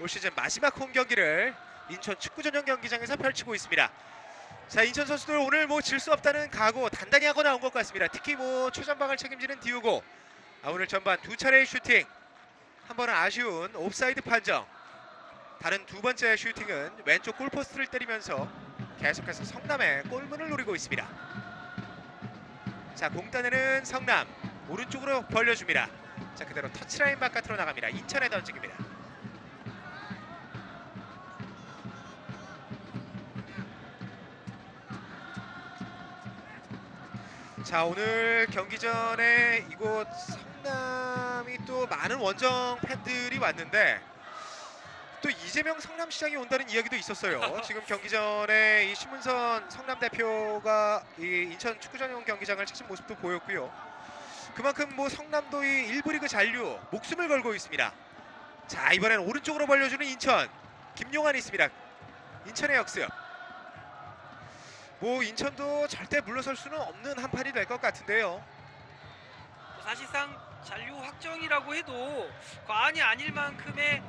올 시즌 마지막 홈 경기를 인천 축구 전용 경기장에서 펼치고 있습니다. 자, 인천 선수들 오늘 뭐 질 수 없다는 각오 단단히 하고 나온 것 같습니다. 특히 뭐 최전방을 책임지는 디오고, 오늘 전반 두 차례의 슈팅, 한 번은 아쉬운 옵사이드 판정, 다른 두 번째 슈팅은 왼쪽 골포스트를 때리면서 계속해서 성남의 골문을 노리고 있습니다. 자, 공 따내는 성남, 오른쪽으로 벌려줍니다. 자, 그대로 터치라인 바깥으로 나갑니다. 인천의 던지기입니다. 자, 오늘 경기 전에 이곳 성남이 또 많은 원정 팬들이 왔는데, 또 이재명 성남시장이 온다는 이야기도 있었어요. 지금 경기 전에 이 신문선 성남 대표가 이 인천 축구 전용 경기장을 찾은 모습도 보였고요. 그만큼 뭐 성남도 이 1부 리그 잔류 목숨을 걸고 있습니다. 자, 이번엔 오른쪽으로 벌려주는 인천, 김용환이 있습니다. 인천의 역습. 뭐 인천도 절대 물러설 수는 없는 한 판이 될 것 같은데요. 사실상 잔류 확정이라고 해도 과언이 아닐 만큼의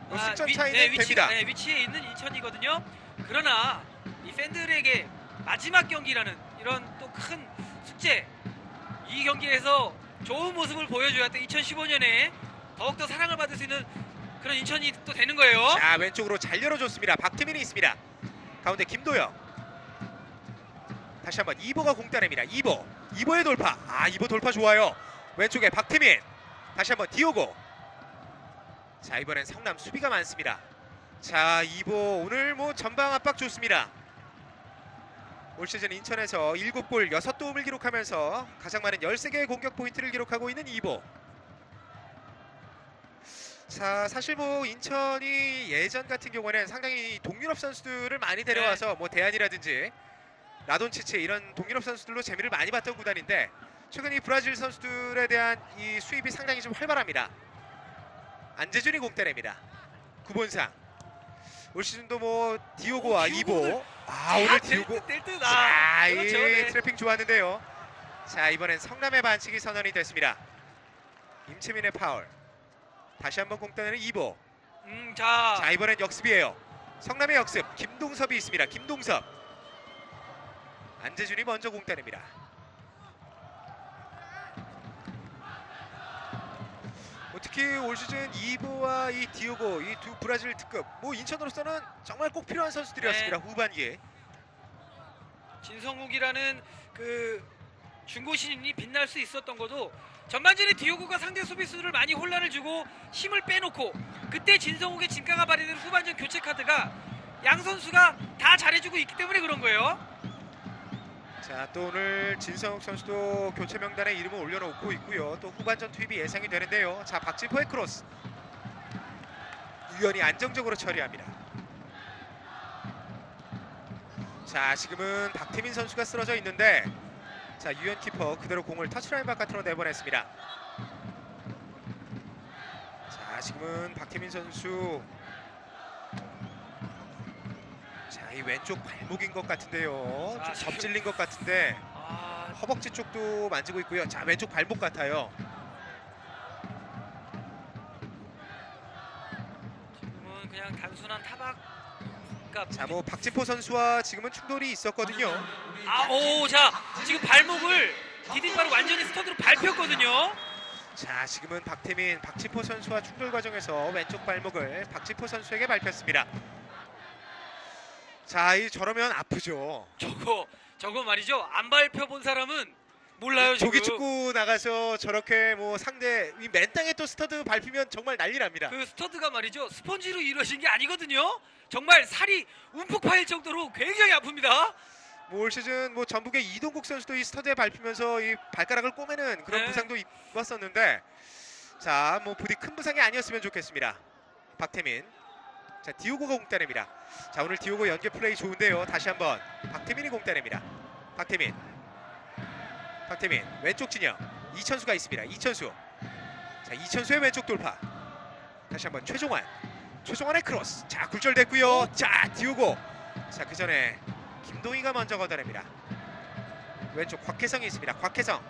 승점 차이는 됩니다. 위치에 있는 인천이거든요. 그러나 이 팬들에게 마지막 경기라는 이런 또 큰 숙제, 이 경기에서 좋은 모습을 보여줘야 또 2015년에 더욱더 사랑을 받을 수 있는 그런 인천이 또 되는 거예요. 자, 왼쪽으로 잘 열어줬습니다. 박태민이 있습니다. 가운데 김도영. 다시 한번 이보가 공 따냅니다. 이보의 돌파. 이보 돌파 좋아요. 왼쪽에 박태민. 다시 한번 디오고. 자, 이번엔 성남 수비가 많습니다. 자, 이보 오늘 뭐 전방 압박 좋습니다. 올 시즌 인천에서 7골 6도움을 기록하면서 가장 많은 13개의 공격 포인트를 기록하고 있는 이보. 자, 사실 뭐 인천이 예전 같은 경우에는 상당히 동유럽 선수들을 많이 데려와서 뭐 대안이라든지 라돈치치 이런 동유럽 선수들로 재미를 많이 봤던 구단인데, 최근 이 브라질 선수들에 대한 이 수입이 상당히 좀 활발합니다. 안재준이 공 때립니다. 구본상. 올 시즌도 뭐 디오고와 이보. 오늘 디오고. 자, 이 그렇죠, 네. 트래핑 좋았는데요. 자, 이번엔 성남의 반칙이 선언이 됐습니다. 임채민의 파울. 다시 한번 공 따내는 이보. 자, 이번엔 역습이에요. 성남의 역습. 김동섭이 있습니다. 김동섭. 안재준이 먼저 공 따냅니다. 특히 올 시즌 이보와 이 디오고, 이 두 브라질 특급, 뭐 인천으로서는 정말 꼭 필요한 선수들이었습니다. 후반기에. 진성욱이라는 그 중고 신인이 빛날 수 있었던 것도 전반전에 디오고가 상대 수비수를 많이 혼란을 주고 힘을 빼놓고, 그때 진성욱의 진가가 발휘된 후반전 교체 카드가 양 선수가 다 잘해주고 있기 때문에 그런 거예요. 자, 또 오늘 진성욱 선수도 교체 명단에 이름을 올려놓고 있고요. 또 후반전 투입이 예상이 되는데요. 자, 박진포의 크로스. 유연이 안정적으로 처리합니다. 자, 지금은 박태민 선수가 쓰러져 있는데, 자, 유연 키퍼 그대로 공을 터치라인 바깥으로 내보냈습니다. 자, 지금은 박태민 선수, 자, 이 왼쪽 발목인 것 같은데요. 좀 접질린 것 같은데 허벅지 쪽도 만지고 있고요. 자, 왼쪽 발목 같아요. 지금은 그냥 단순한 타박과 그러니까 자, 뭐 박진포 선수와 지금은 충돌이 있었거든요. 자 지금 발목을 디딤발을 완전히 스터드로 밟혔거든요. 자, 지금은 박태민, 박진포 선수와 충돌 과정에서 왼쪽 발목을 박진포 선수에게 밟혔습니다. 자, 저러면 아프죠. 저거 말이죠. 안 밟혀본 사람은 몰라요. 지금. 조기 축구 나가서 저렇게 뭐 상대 이 맨 땅에 또 스터드 밟히면 정말 난리 납니다. 그 스터드가 말이죠. 스펀지로 이루어진 게 아니거든요. 정말 살이 움푹 파일 정도로 굉장히 아픕니다. 뭐 올 시즌 뭐 전북의 이동국 선수도 이 스터드에 밟히면서 이 발가락을 꼬매는 그런 네. 부상도 입었었는데, 자, 뭐 부디 큰 부상이 아니었으면 좋겠습니다. 박태민. 자, 디오고가 공따냅니다. 자, 오늘 디오고 연계 플레이 좋은데요. 다시 한번 박태민이 공따냅니다. 박태민 왼쪽 진영 이천수가 있습니다. 이천수. 자, 이천수의 왼쪽 돌파. 다시 한번 최종환의 크로스. 자, 굴절됐고요. 자, 디오고. 자, 그 전에 김동희가 먼저 걷어냅니다. 왼쪽 곽혜성이 있습니다. 곽혜성.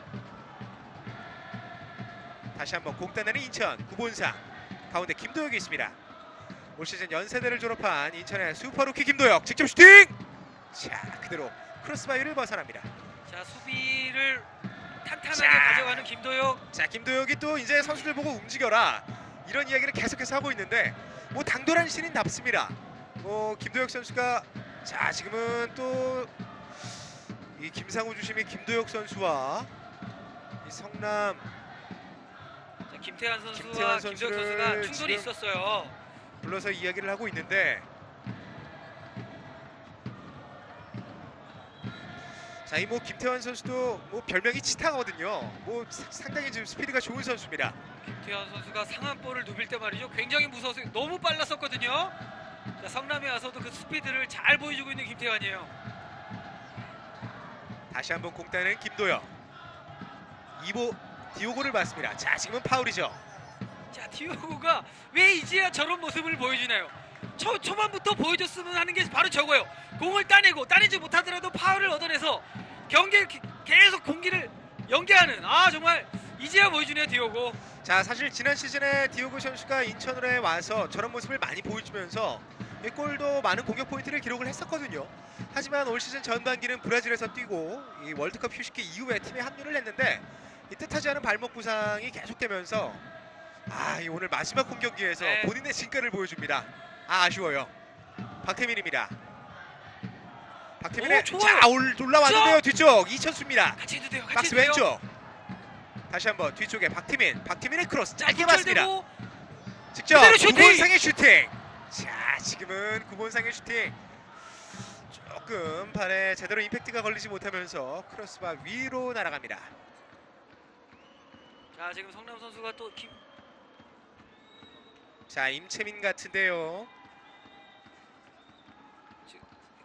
다시 한번 공 따내는 인천 구본상. 가운데 김도혁이 있습니다. 올 시즌 연세대를 졸업한 인천의 슈퍼루키 김도혁. 직접 슈팅. 자, 그대로 크로스바이를 벗어납니다. 자, 수비를 탄탄하게 자. 가져가는 김도혁. 자, 김도혁이 또 이제 선수들 보고 움직여라 이런 이야기를 계속해서 하고 있는데, 뭐 당돌한 신인답습니다. 뭐 김도혁 선수가, 자, 지금은 또 이 김상우 주심이 김도혁 선수와 이 성남 자, 김태환 선수와 김태환 김도혁 선수를 선수가 충돌이 지금 있었어요. 불러서 이야기를 하고 있는데, 자, 이 뭐 김태환 선수도 뭐 별명이 치타거든요. 뭐 상당히 지금 스피드가 좋은 선수입니다. 김태환 선수가 상한볼을 누빌 때 말이죠. 굉장히 무서워서 너무 빨랐었거든요. 자, 성남에 와서도 그 스피드를 잘 보여주고 있는 김태환이에요. 다시 한번 공 따는 김도혁. 디오고를 봤습니다. 자, 지금은 파울이죠. 자, 디오고가 왜 이제야 저런 모습을 보여주나요? 초반부터 보여줬으면 하는 게 바로 저거예요. 공을 따내지 못하더라도 파울을 얻어내서 경기를 계속 공기를 연계하는, 정말 이제야 보여주네요, 디오고. 자, 사실 지난 시즌에 디오고 선수가 인천으로 와서 저런 모습을 많이 보여주면서 이 골도 많은 공격 포인트를 기록을 했었거든요. 하지만 올 시즌 전반기는 브라질에서 뛰고 이 월드컵 휴식기 이후에 팀에 합류를 했는데, 이 뜻하지 않은 발목 부상이 계속되면서 이 오늘 마지막 홈 경기에서 네. 본인의 진가를 보여줍니다. 아쉬워요. 박태민입니다. 박태민의, 좋아요. 자, 올라왔는데요. 뒤쪽 이천수입니다. 같이 해도 돼요. 박스 왼쪽. 다시 한번 뒤쪽에 박태민의 크로스 짧게 봤습니다. 직접 그대로 슈팅! 구본상의 슈팅. 자, 지금은 구본상의 슈팅. 조금 발에 제대로 임팩트가 걸리지 못하면서 크로스바 위로 날아갑니다. 자, 지금 성남 선수가 또 자, 임채민 같은데요.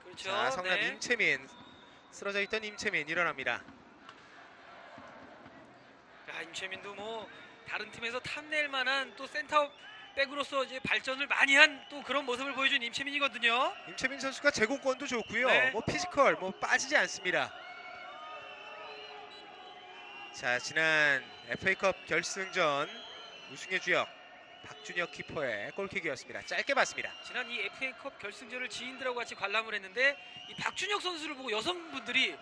그렇죠. 자, 성남 네. 임채민. 쓰러져 있던 임채민 일어납니다. 야, 임채민도 뭐 다른 팀에서 탐낼 만한 또 센터 백으로서 이제 발전을 많이 한 또 그런 모습을 보여준 임채민이거든요. 임채민 선수가 제공권도 좋고요. 네. 뭐 피지컬 뭐 빠지지 않습니다. 자, 지난 FA컵 결승전 우승의 주역 박준혁 키퍼의 골킥이었습니다. 짧게 봤습니다. 지난 이 FA컵 결승전을 지인들하고 같이 관람을 했는데, 이 박준혁 선수를 보고 여성분들이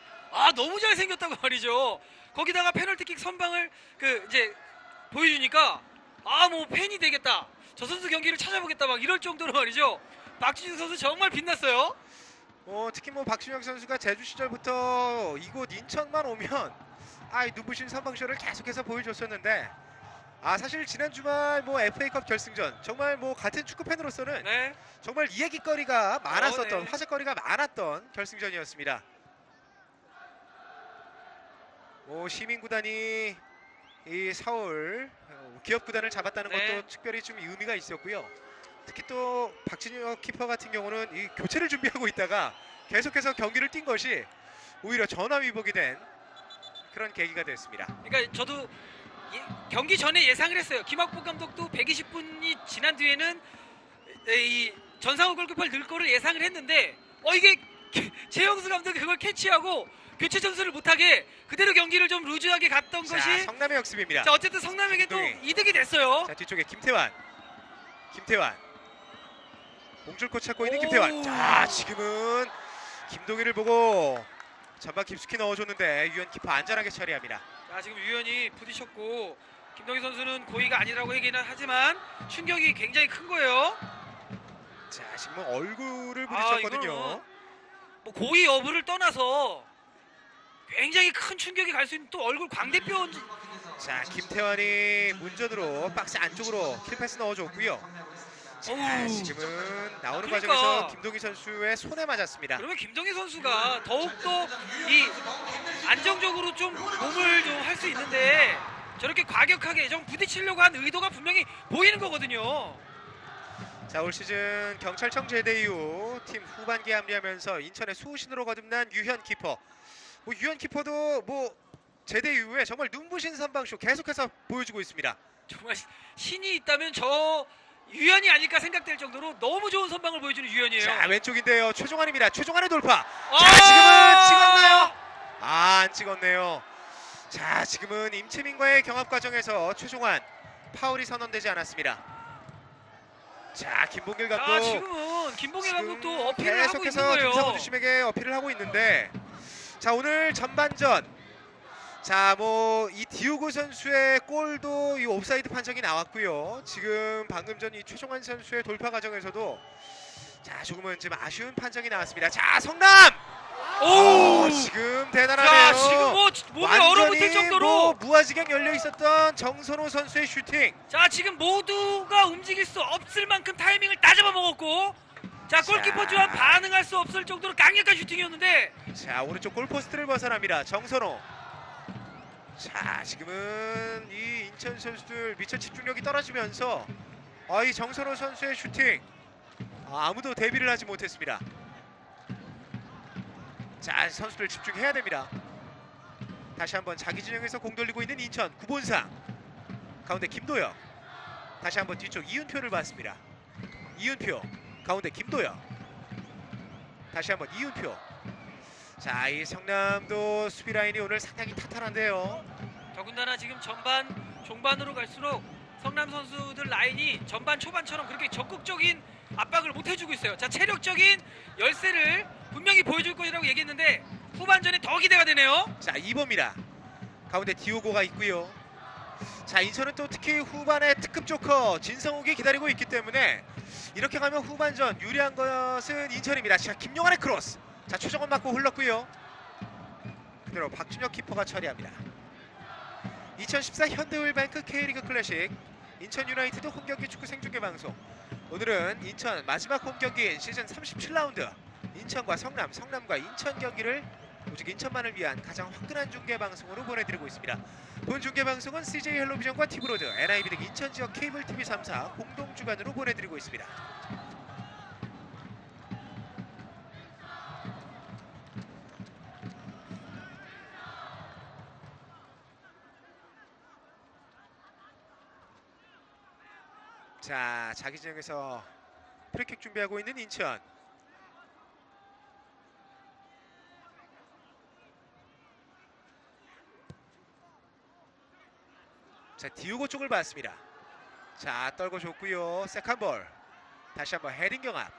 너무 잘생겼다고 말이죠. 거기다가 페널티킥 선방을 이제 보여주니까 뭐 팬이 되겠다, 저 선수 경기를 찾아보겠다, 막 이럴 정도로 말이죠. 박준혁 선수 정말 빛났어요. 특히 뭐 박준혁 선수가 제주 시절부터 이곳 인천만 오면 눈부신 선방쇼를 계속해서 보여줬었는데, 사실 지난 주말 뭐 FA컵 결승전 정말 뭐 같은 축구 팬으로서는 네. 정말 이야기거리가 많았었던 네. 화제거리가 많았던 결승전이었습니다. 뭐 시민구단이 이 서울 기업구단을 잡았다는 네. 것도 특별히 좀 의미가 있었고요. 특히 또 박진혁 키퍼 같은 경우는 이 교체를 준비하고 있다가 계속해서 경기를 뛴 것이 오히려 전화위복이 된 그런 계기가 됐습니다. 그러니까 저도 경기 전에 예상을 했어요. 김학복 감독도 120분이 지난 뒤에는 이 전상우 골키퍼를 넣을 거를 예상을 했는데, 이게 최영수 감독이 그걸 캐치하고 교체 전술을 못하게 그대로 경기를 좀 루즈하게 갔던 자, 것이, 성남의 역습입니다. 자, 어쨌든 성남에게 또 김동희. 이득이 됐어요. 자, 뒤쪽에 김태환. 공줄코 찾고 있는 오. 김태환. 자, 지금은 김동희를 보고 전반 깊숙이 넣어줬는데 유현 키퍼 안전하게 처리합니다. 자, 지금 유현이 부딪혔고 김동희 선수는 고의가 아니라고 얘기는 하지만 충격이 굉장히 큰 거예요. 자, 지금은 얼굴을 아, 부딪혔거든요. 이거는 뭐 고의 여부를 떠나서 굉장히 큰 충격이 갈 수 있는 또 얼굴 광대뼈. 자, 김태환이 문전으로 박스 안쪽으로 킬패스 넣어줬고요. 자, 어우. 지금은 나오는 그러니까. 과정에서 김동희 선수의 손에 맞았습니다. 그러면 김동희 선수가 더욱더 이 안정적으로 좀 몸을 좀 할 수 있는데 저렇게 과격하게 좀 부딪히려고 한 의도가 분명히 보이는 거거든요. 자, 올 시즌 경찰청 제대 이후 팀 후반기에 합류하면서 인천의 수호신으로 거듭난 유현 키퍼. 뭐 유현 키퍼도 뭐 제대 이후에 정말 눈부신 선방쇼 계속해서 보여주고 있습니다. 정말 신이 있다면 저 유현이 아닐까 생각될 정도로 너무 좋은 선방을 보여주는 유현이에요. 자, 왼쪽인데요. 최종환입니다. 최종환의 돌파. 아! 자, 지금은 찍었나요? 아, 안 찍었네요. 자, 지금은 임채민과의 경합 과정에서 최종환 파울이 선언되지 않았습니다. 자, 김봉길 자, 감독 지금은 김봉일 지금 감독도 어필을 하고 있는 계속해서 거예요. 김상우 주심에게 어필을 하고 있는데, 자, 오늘 전반전 자, 뭐 이 디오고 선수의 골도 이 옵사이드 판정이 나왔고요. 지금 방금 전 이 최종환 선수의 돌파 과정에서도 자, 조금은 좀 아쉬운 판정이 나왔습니다. 자, 성남! 오! 지금 대단하네요. 자, 지금 뭐 몸이 얼어붙을 정도로 뭐 무아지경 열려 있었던 정선호 선수의 슈팅. 자, 지금 모두가 움직일 수 없을 만큼 타이밍을 다 잡아먹었고 자, 골키퍼 또한 반응할 수 없을 정도로 강력한 슈팅이었는데 자, 오른쪽 골포스트를 벗어납니다. 정선호. 자, 지금은 이 인천 선수들 미처 집중력이 떨어지면서 이 정선호 선수의 슈팅 아무도 대비를 하지 못했습니다. 자, 선수들 집중해야 됩니다. 다시 한번 자기 진영에서 공 돌리고 있는 인천 구본상. 가운데 김도혁. 다시 한번 뒤쪽 이윤표를 봤습니다. 이윤표 가운데 김도혁. 다시 한번 이윤표. 자, 이 성남도 수비 라인이 오늘 상당히 탄탄한데요. 더군다나 지금 전반 종반으로 갈수록 성남 선수들 라인이 전반 초반처럼 그렇게 적극적인 압박을 못 해주고 있어요. 자, 체력적인 열세를 분명히 보여줄 것이라고 얘기했는데 후반전에 더 기대가 되네요. 자, 2번입니다. 가운데 디오고가 있고요. 자, 인천은 또 특히 후반에 특급 조커 진성욱이 기다리고 있기 때문에 이렇게 가면 후반전 유리한 것은 인천입니다. 자, 김용환의 크로스. 자, 최정원 맞고 흘렀고요. 그대로 박준혁 키퍼가 처리합니다. 2014 현대오일뱅크 K리그 클래식 인천 유나이티드 홈경기 축구 생중계 방송. 오늘은 인천 마지막 홈경기인 시즌 37라운드 인천과 성남, 성남과 인천 경기를 오직 인천만을 위한 가장 화끈한 중계 방송으로 보내드리고 있습니다. 본 중계 방송은 CJ 헬로비전과 티브로드, NIB 등 인천 지역 케이블 TV 3사 공동 주관으로 보내드리고 있습니다. 자, 자기 진영에서 프리킥 준비하고 있는 인천. 자, 디오고 쪽을 봤습니다. 자, 떨궈 줬고요. 세컨볼. 다시 한번 헤딩 경합.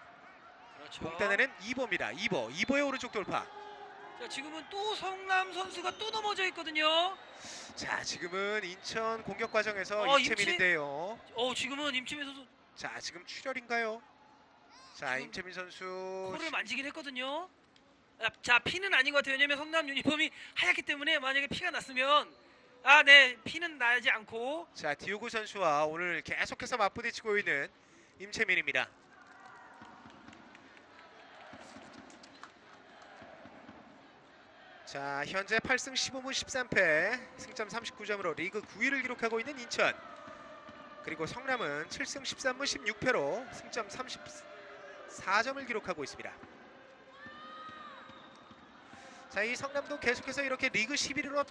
그렇죠. 공 따내는 이보입니다. 이보의 오른쪽 돌파. 자, 지금은 또 성남 선수가 또 넘어져 있거든요. 자, 지금은 인천 공격 과정에서 임채민인데요. 지금은 임채민 선수 자, 지금 출혈인가요? 자, 지금 임채민 선수 코를 만지긴 했거든요. 자, 피는 아닌 것 같아요. 왜냐면 성남 유니폼이 하얗기 때문에 만약에 피가 났으면 네, 피는 나지 않고. 자, 디오고 선수와 오늘 계속해서 맞부딪히고 있는 임채민입니다. 자, 현재 8승 15무 13패 승점 39점으로 리그 9위를 기록하고 있는 인천. 그리고 성남은 7승 13무 16패로 승점 34점을 기록하고 있습니다. 자, 이 성남도 계속해서 이렇게 리그 11위로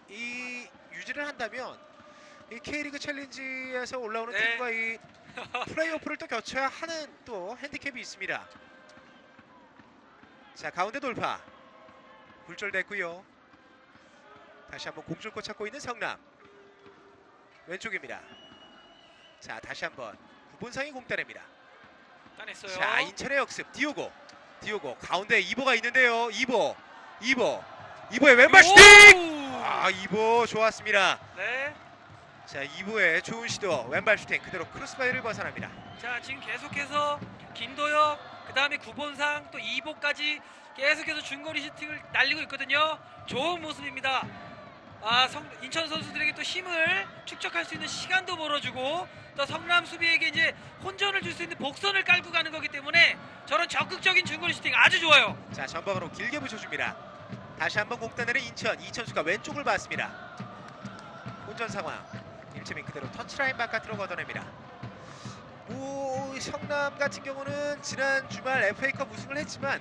이 유지를 한다면 이 K리그 챌린지에서 올라오는 네. 팀과 이 플레이오프를 또 거쳐야 하는 또 핸디캡이 있습니다. 자, 가운데 돌파. 굴절됐고요. 다시 한번 공줄코 찾고 있는 성남. 왼쪽입니다. 자, 다시 한번 구본상이 공 따냅니다. 따냈어요. 자, 인천의 역습 디오고 가운데 이보가 있는데요. 이보의 왼발 슈팅! 오! 아, 이보 좋았습니다. 네. 자, 이보의 좋은 시도 왼발 슈팅 그대로 크로스바이를 벗어납니다. 자, 지금 계속해서 김도혁, 그다음에 구본상 또 이보까지 계속해서 중거리 슈팅을 날리고 있거든요. 좋은 모습입니다. 인천 선수들에게 또 힘을 축적할 수 있는 시간도 벌어주고 또 성남 수비에게 이제 혼전을 줄 수 있는 복선을 깔고 가는 거기 때문에 저런 적극적인 중거리 슈팅 아주 좋아요. 자, 전방으로 길게 붙여줍니다. 다시 한번 공 따내는 인천. 이천수가 왼쪽을 봤습니다. 혼전 상황. 임채민 그대로 터치라인 바깥으로 걷어냅니다. 성남 같은 경우는 지난 주말 FA컵 우승을 했지만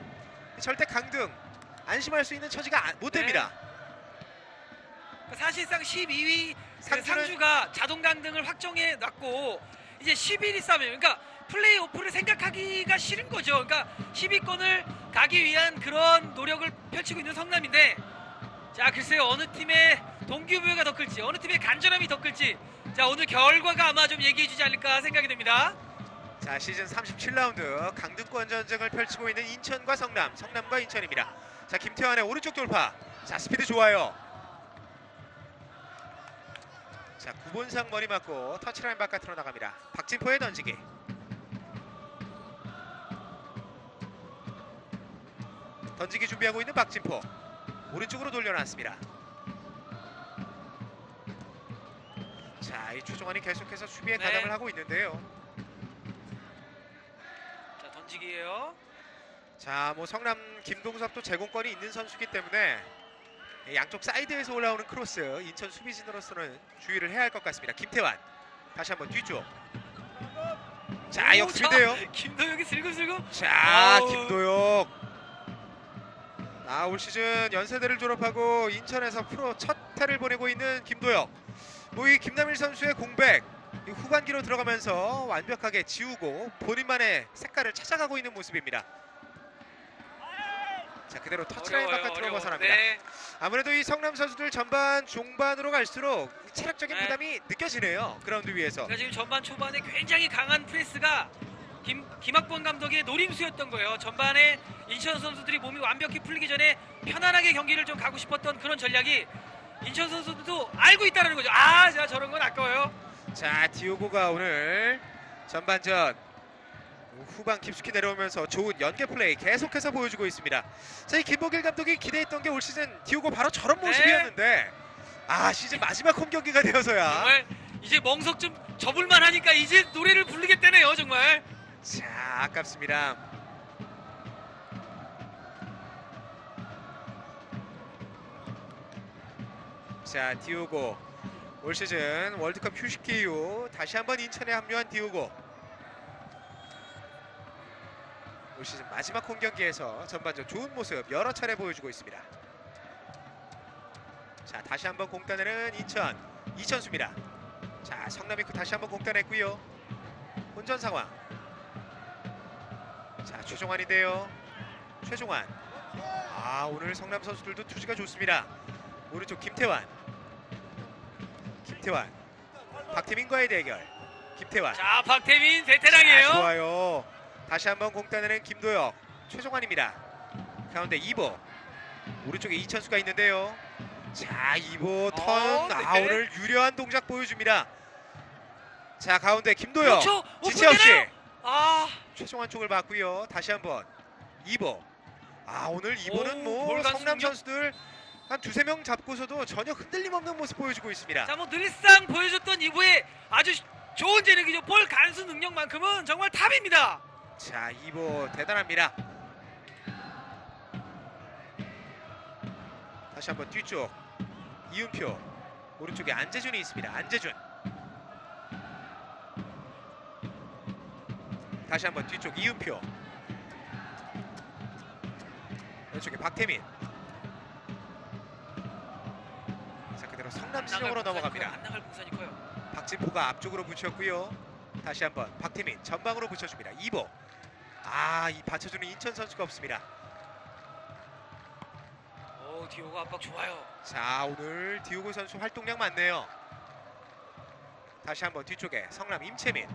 절대 강등 안심할 수 있는 처지가 못 됩니다. 사실상 12위 상주는- 상주가 자동 강등을 확정해 놨고 이제 11위 싸움, 그러니까 플레이오프를 생각하기가 싫은 거죠. 그러니까 10위권을 가기 위한 그런 노력을 펼치고 있는 성남인데, 자, 글쎄요, 어느 팀의 동기부여가 더 클지, 어느 팀의 간절함이 더 클지, 자, 오늘 결과가 아마 좀 얘기해주지 않을까 생각이 됩니다. 자, 시즌 37라운드 강등권 전쟁을 펼치고 있는 인천과 성남과 인천입니다. 자, 김태환의 오른쪽 돌파. 자, 스피드 좋아요. 자, 구본상 머리 맞고 터치라인 바깥으로 나갑니다. 박진포의 던지기. 던지기 준비하고 있는 박진포. 오른쪽으로 돌려놨습니다. 자, 이 최종환이 계속해서 수비에 네. 가담을 하고 있는데요. 자, 던지기예요. 자, 뭐 성남 김동섭도 제공권이 있는 선수이기 때문에 양쪽 사이드에서 올라오는 크로스 인천 수비진으로서는 주의를 해야 할 것 같습니다. 김태환 다시 한번 뒤쪽. 자, 오, 역습인데요. 자, 김도혁이 슬금슬금. 자, 아우. 김도혁. 올 시즌 연세대를 졸업하고 인천에서 프로 첫 해를 보내고 있는 김도혁. 뭐 이 김남일 선수의 공백 이 후반기로 들어가면서 완벽하게 지우고 본인만의 색깔을 찾아가고 있는 모습입니다. 자, 그대로 터치라인 바깥으로 벗어납니다. 네. 아무래도 이 성남 선수들 전반 중반으로 갈수록 이 체력적인 네. 부담이 느껴지네요. 그라운드 위에서. 그러니까 지금 전반 초반에 굉장히 강한 프레스가 김학범 감독의 노림수였던 거예요. 전반에 인천 선수들이 몸이 완벽히 풀리기 전에 편안하게 경기를 좀 가고 싶었던 그런 전략이 인천 선수들도 알고 있다는 거죠. 자, 저런 건 아까워요. 자, 디오고가 오늘 전반전 후반 깊숙이 내려오면서 좋은 연계 플레이 계속해서 보여주고 있습니다. 자, 이 김보길 감독이 기대했던 게 올 시즌 디오고 바로 저런 네. 모습이었는데 시즌 마지막 홈 경기가 되어서야 정말 이제 멍석 좀 접을만 하니까 이제 노래를 부르겠다네요, 정말. 자, 아깝습니다. 자, 디오고 올 시즌 월드컵 휴식기 이후 다시 한번 인천에 합류한 디오고 올 시즌 마지막 홈 경기에서 전반전 좋은 모습 여러 차례 보여주고 있습니다. 자, 다시 한번 공 따내는 이천수입니다. 자, 성남이 다시 한번 공 따냈고요. 혼전 상황. 자, 최종환인데요. 최종환. 오늘 성남 선수들도 투지가 좋습니다. 오른쪽 김태환. 박태민과의 대결. 김태환. 자, 박태민 베테랑이에요. 좋아요. 다시 한번 공 따내는 김도혁. 최종환입니다. 가운데 이보. 오른쪽에 이천수가 있는데요. 자, 이보 턴. 네. 오늘 유려한 동작 보여줍니다. 자, 가운데 김도혁. 그렇죠. 지체 없이. 오픈되나요? 최종환 쪽을 봤고요. 다시 한번 이보. 오늘 이보는 뭐 볼가스 성남 능력. 선수들 한 두세 명 잡고서도 전혀 흔들림 없는 모습 보여주고 있습니다. 자, 뭐 늘상 보여줬던 이부의 아주 좋은 재능이죠. 볼 간수 능력만큼은 정말 탑입니다. 자, 이보 대단합니다. 다시 한번 뒤쪽 이은표. 오른쪽에 안재준이 있습니다. 안재준. 다시 한번 뒤쪽 이은표. 왼쪽에 박태민. 자, 그대로 성남 진영으로 넘어갑니다. 안 나갈 공산이 커요. 박진포가 앞쪽으로 붙였고요. 다시 한번 박태민 전방으로 붙여줍니다. 이보. 이 받쳐주는 인천 선수가 없습니다. 디오고 압박 좋아요. 자, 오늘 디오고 선수 활동량 많네요. 다시 한번 뒤쪽에 성남 임채민.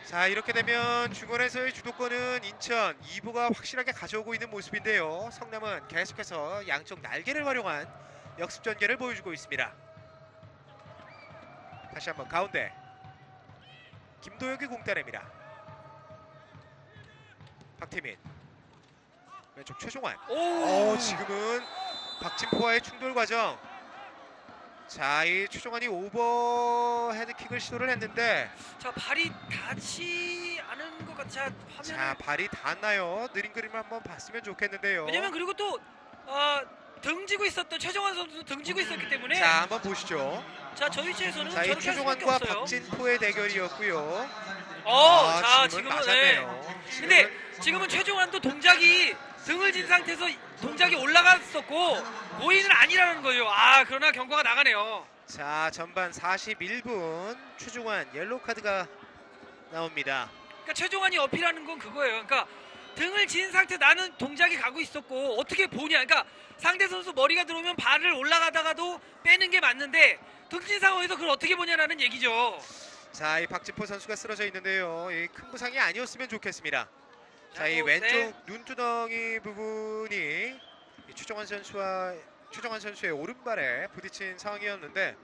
자, 이렇게 되면 중원에서의 주도권은 인천 2부가 확실하게 가져오고 있는 모습인데요. 성남은 계속해서 양쪽 날개를 활용한 역습 전개를 보여주고 있습니다. 다시 한번 가운데 김도혁이 공 따냅니다. 박태민 왼쪽 최종환. 지금은 박진포와의 충돌 과정. 자, 이 최종환이 오버헤드킥을 시도를 했는데 자, 발이 닿지 않은 것 같아. 화면. 자, 발이 닿나요? 느린 그림을 한번 봤으면 좋겠는데요. 왜냐면 그리고 또 등지고 있었던 최정환 선수도 등지고 있었기 때문에. 자, 한번 보시죠. 자, 저 위치에서는 자, 이 저렇게 할 수밖에 최종환과 없어요. 박진포의 대결이었고요. 자, 지금은 지금은 맞았네요. 근데 지금은 최종환도 동작이 등을 진 상태에서 동작이 올라갔었고 고의는 아니라는 거예요. 그러나 경고가 나가네요. 자, 전반 41분 최종환 옐로우 카드가 나옵니다. 그러니까 최종환이 어필하는 건 그거예요. 그러니까 등을 진 상태 나는 동작이 가고 있었고 어떻게 보냐. 그러니까 상대 선수 머리가 들어오면 발을 올라가다가도 빼는 게 맞는데 등진 상황에서 그걸 어떻게 보냐라는 얘기죠. 자, 이 박진포 선수가 쓰러져 있는데요. 이 큰 부상이 아니었으면 좋겠습니다. 자, 이 네. 왼쪽 눈두덩이 부분이 이 최종환 선수의 오른발에 부딪힌 상황이었는데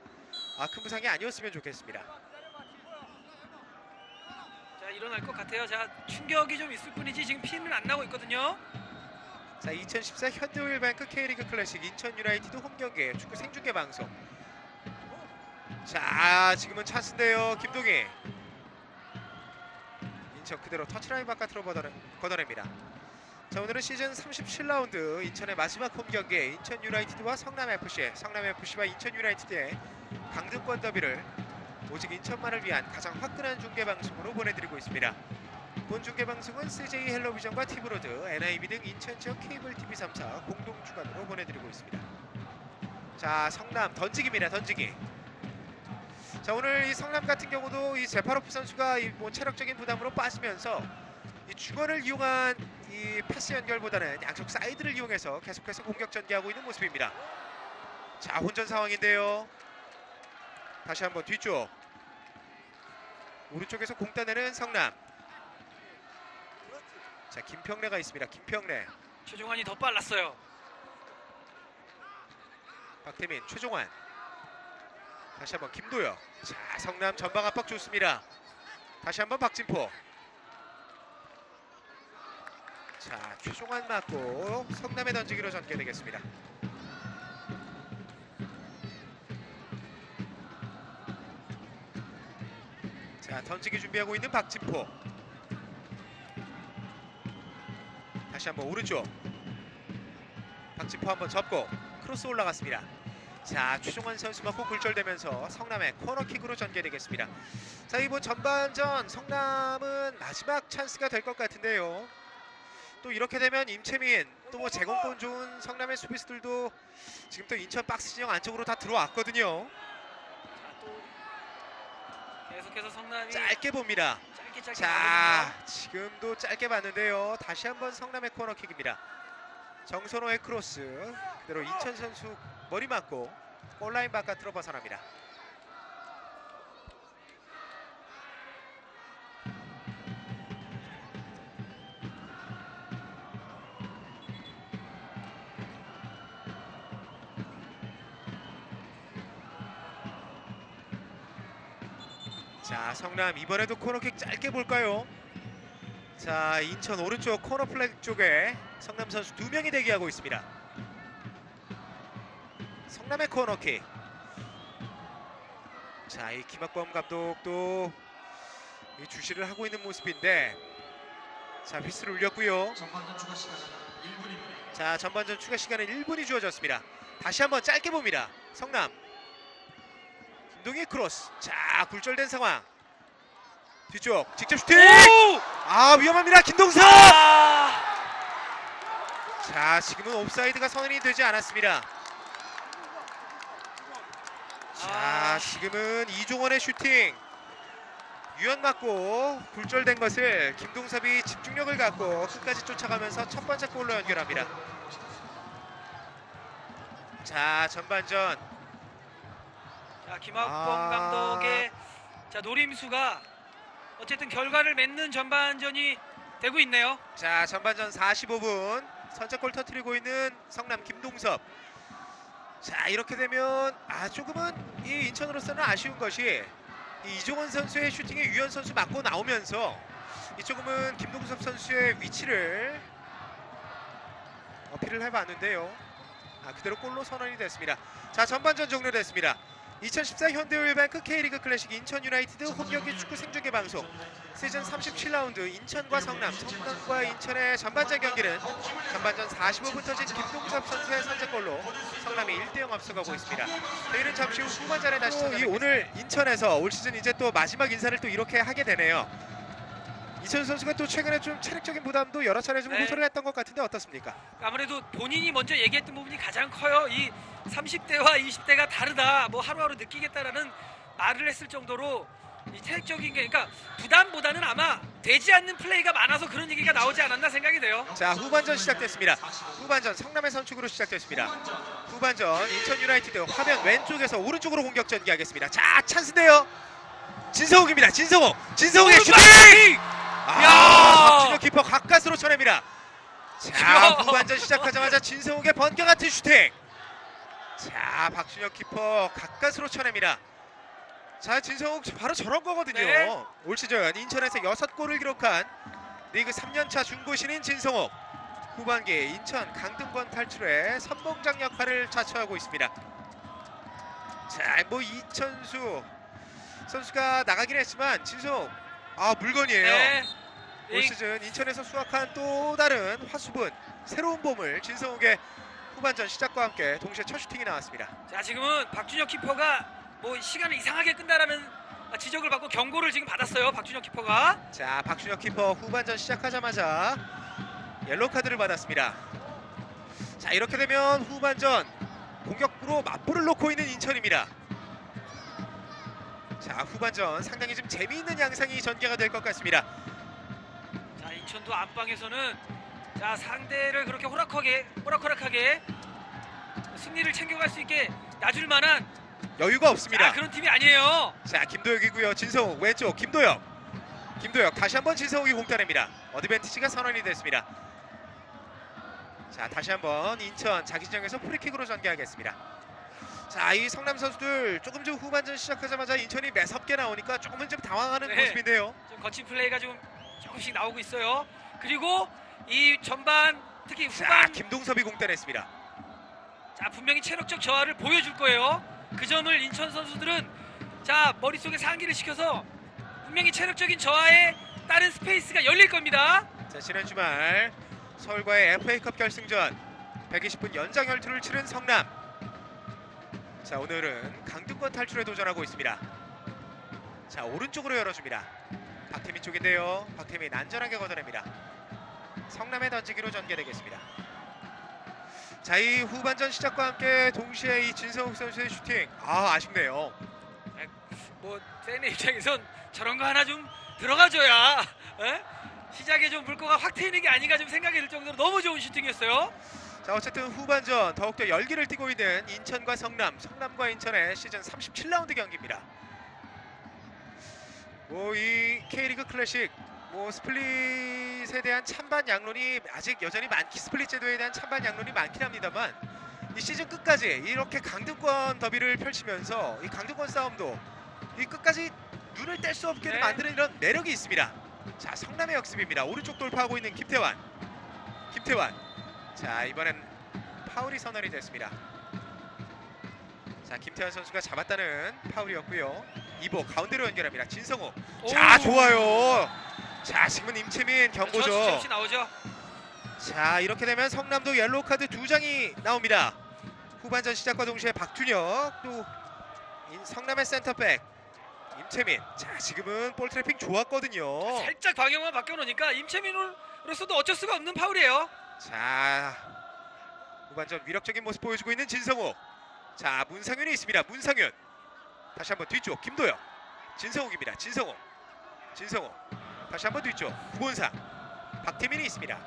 큰 부상이 아니었으면 좋겠습니다. 자, 일어날 것 같아요. 자, 충격이 좀 있을 뿐이지 지금 피해는 안 나고 있거든요. 자, 2014 현대오일뱅크 K리그 클래식 인천 유나이티드 홈경기 축구 생중계 방송. 자, 지금은 찬스인데요. 김동희. 인천 그대로 터치라인 바깥으로 걷어냅니다. 자, 오늘은 시즌 37라운드 인천의 마지막 홈경기 인천 유나이티드와 성남FC, 성남FC와 인천 유나이티드의 강등권 더비를 오직 인천만을 위한 가장 화끈한 중계방송으로 보내드리고 있습니다. 본 중계방송은 CJ 헬로비전과 티브로드, NIB 등 인천 지역 케이블 TV 3사 공동 주관으로 보내드리고 있습니다. 자, 성남 던지기입니다. 던지기. 자, 오늘 이 성남 같은 경우도 이 제파로프 선수가 체력적인 부담으로 빠지면서 이 중원을 이용한 이 패스 연결보다는 양쪽 사이드를 이용해서 계속해서 공격 전개하고 있는 모습입니다. 자, 혼전 상황인데요. 다시 한번 뒤쪽 오른쪽에서 공 따내는 성남. 자, 김평래가 있습니다. 김평래. 최종환이 더 빨랐어요. 박태민, 최종환. 다시 한번 김도혁. 자, 성남 전방 압박 좋습니다. 다시 한번 박진포. 자, 최종환 맞고 성남의 던지기로 전개되겠습니다. 자, 던지기 준비하고 있는 박진포. 다시 한번 오른쪽. 박진포 한번 접고 크로스 올라갔습니다. 자, 최종환 선수 맞고 굴절되면서 성남의 코너킥으로 전개되겠습니다. 자, 이번 전반전 성남은 마지막 찬스가 될 것 같은데요. 또 이렇게 되면 임채민 또 제공권 좋은 성남의 수비수들도 지금 또 인천 박스 진영 안쪽으로 다 들어왔거든요. 자, 또 계속해서 성남이 짧게 봅니다. 짧게 자, 나가거든요. 지금도 짧게 봤는데요. 다시 한번 성남의 코너킥입니다. 정선호의 크로스 그대로 인천 선수 머리 맞고 골라인 바깥으로 벗어납니다. 자, 성남 이번에도 코너킥 짧게 볼까요? 자, 인천 오른쪽 코너 플렉 쪽에 성남 선수 2명이 대기하고 있습니다. 성남의 코너킥. 자, 이 김학범 감독도 이 주시를 하고 있는 모습인데, 자, 휘슬을 울렸고요. 자, 전반전 추가 시간은 1분이 주어졌습니다. 다시 한번 짧게 봅니다. 성남. 김동희 크로스. 자, 굴절된 상황. 뒤쪽 직접 슈팅. 위험합니다. 김동섭. 자, 지금은 옵사이드가 선언이 되지 않았습니다. 자, 지금은 이종원의 슈팅 유연 맞고 굴절된 것을 김동섭이 집중력을 갖고 끝까지 쫓아가면서 첫 번째 골로 연결합니다. 자, 전반전. 자, 김학범 감독의 자, 노림수가 어쨌든 결과를 맺는 전반전이 되고 있네요. 자, 전반전 45분 선제골 터뜨리고 있는 성남 김동섭. 자, 이렇게 되면 조금은 이 인천으로서는 아쉬운 것이 이 이종원 선수의 슈팅에 유현 선수 맞고 나오면서 이 조금은 김동섭 선수의 위치를 어필을 해봤는데요. 그대로 골로 선언이 됐습니다. 자, 전반전 종료됐습니다. 2014 현대오일뱅크 K리그 클래식 인천 유나이티드 홈경기 축구 생중계 방송 시즌 37라운드 인천과 성남, 성남과 인천의 전반전 경기는 전반전 45분 터진 김동섭 선수의 선제골로 성남이 1대0 앞서가고 있습니다. 저희는 잠시 후 후반전에 다시 찾아뵙겠습니다. 오늘 인천에서 올 시즌 이제 또 마지막 인사를 또 이렇게 하게 되네요. 이천수 선수가 또 최근에 좀 체력적인 부담도 여러 차례 좀 호소를 했던 것 같은데 어떻습니까? 아무래도 본인이 먼저 얘기했던 부분이 가장 커요. 이 30대와 20대가 다르다. 뭐 하루하루 느끼겠다라는 말을 했을 정도로 이 체력적인 게, 그러니까 부담보다는 아마 되지 않는 플레이가 많아서 그런 얘기가 나오지 않았나 생각이 돼요. 자, 후반전 시작됐습니다. 후반전 성남의 선축으로 시작됐습니다. 후반전 인천 유나이티드 화면 왼쪽에서 오른쪽으로 공격 전개하겠습니다. 자, 찬스인데요. 진성욱입니다. 진성욱의 슈팅! 박준혁 키퍼 가까스로 쳐냅니다. 자, 후반전 시작하자마자 진성욱의 번개 같은 슈팅. 자, 박준혁 키퍼 가까스로 쳐냅니다. 자, 진성욱 바로 저런 거거든요. 네. 올 시즌 인천에서 6골을 기록한 리그 3년차 중고신인 진성욱. 후반기 인천 강등권 탈출에 선봉장 역할을 자처하고 있습니다. 자, 뭐 이천수 선수가 나가긴 했지만 진성욱 물건이에요. 네. 올 시즌 인천에서 수확한 또 다른 화수분, 새로운 봄을 진성욱의 후반전 시작과 함께 동시에 첫 슈팅이 나왔습니다. 자, 지금은 박준혁 키퍼가 뭐 시간을 이상하게 끈다라는 지적을 받고 경고를 지금 받았어요. 박준혁 키퍼가. 자, 박준혁 키퍼 후반전 시작하자마자 옐로우 카드를 받았습니다. 자, 이렇게 되면 후반전 공격으로 맞불을 놓고 있는 인천입니다. 자, 후반전 상당히 좀 재미있는 양상이 전개가 될 것 같습니다. 자, 인천도 안방에서는 자, 상대를 그렇게 호락호락하게 승리를 챙겨갈 수 있게 놔줄 만한 여유가 없습니다. 그런 팀이 아니에요. 자, 김도혁이고요. 진성욱 왼쪽 김도혁 다시 한번 진성욱이 공따냅니다. 어드밴티지가 선언이 됐습니다. 자, 다시 한번 인천 자기 지정에서 프리킥으로 전개하겠습니다. 자, 이 성남 선수들 조금 전 후반전 시작하자마자 인천이 매섭게 나오니까 조금은 좀 당황하는 모습인데요. 좀 거친 플레이가 좀 조금씩 나오고 있어요. 그리고 이 전반 특히 후반, 자, 김동섭이 공따냈습니다. 자, 분명히 체력적 저하를 보여줄 거예요. 그 점을 인천 선수들은 자, 머릿속에 상기를 시켜서 분명히 체력적인 저하에 따른 스페이스가 열릴 겁니다. 자, 지난 주말 서울과의 FA컵 결승전 120분 연장 혈투를 치른 성남. 자, 오늘은 강등권 탈출에 도전하고 있습니다. 자, 오른쪽으로 열어줍니다. 박태민 쪽인데요. 박태민 안전하게 걷어냅니다. 성남의 던지기로 전개되겠습니다. 자, 이 후반전 시작과 함께 동시에 이 진성욱 선수의 슈팅 아쉽네요. 뭐 팬의 입장에선 저런 거 하나 좀 들어가줘야 시작에 좀 물꼬가 확 트이는 게 아닌가 좀 생각이 들 정도로 너무 좋은 슈팅이었어요. 자, 어쨌든 후반전 더욱더 열기를 띠고 있는 인천과 성남과 인천의 시즌 37라운드 경기입니다. 뭐 이 K리그 클래식 스플릿에 대한 찬반 양론이 아직 여전히 스플릿 제도에 대한 찬반 양론이 많긴 합니다만 이 시즌 끝까지 이렇게 강등권 더비를 펼치면서 이 강등권 싸움도 이 끝까지 눈을 뗄 수 없게 만드는 이런 매력이 있습니다. 자, 성남의 역습입니다. 오른쪽 돌파하고 있는 김태환. 자, 이번엔 파울이 선언이 됐습니다. 자, 김태환 선수가 잡았다는 파울이었고요. 이보 가운데로 연결합니다. 진성욱. 자, 좋아요. 자, 지금은 임채민 경고죠. 역시 나오죠. 자, 이렇게 되면 성남도 옐로우 카드 2장이 나옵니다. 후반전 시작과 동시에 박준혁, 또 성남의 센터백 임채민. 자, 지금은 볼 트래핑 좋았거든요. 살짝 방향만 바뀌어놓으니까 임채민으로서도 어쩔 수가 없는 파울이에요. 자, 후반전 위력적인 모습 보여주고 있는 진성욱. 자, 문상윤이 있습니다. 문상윤. 다시 한번 뒤쪽 김도혁. 진성욱입니다. 진성욱. 다시 한번 뒤쪽 구본상. 박태민이 있습니다.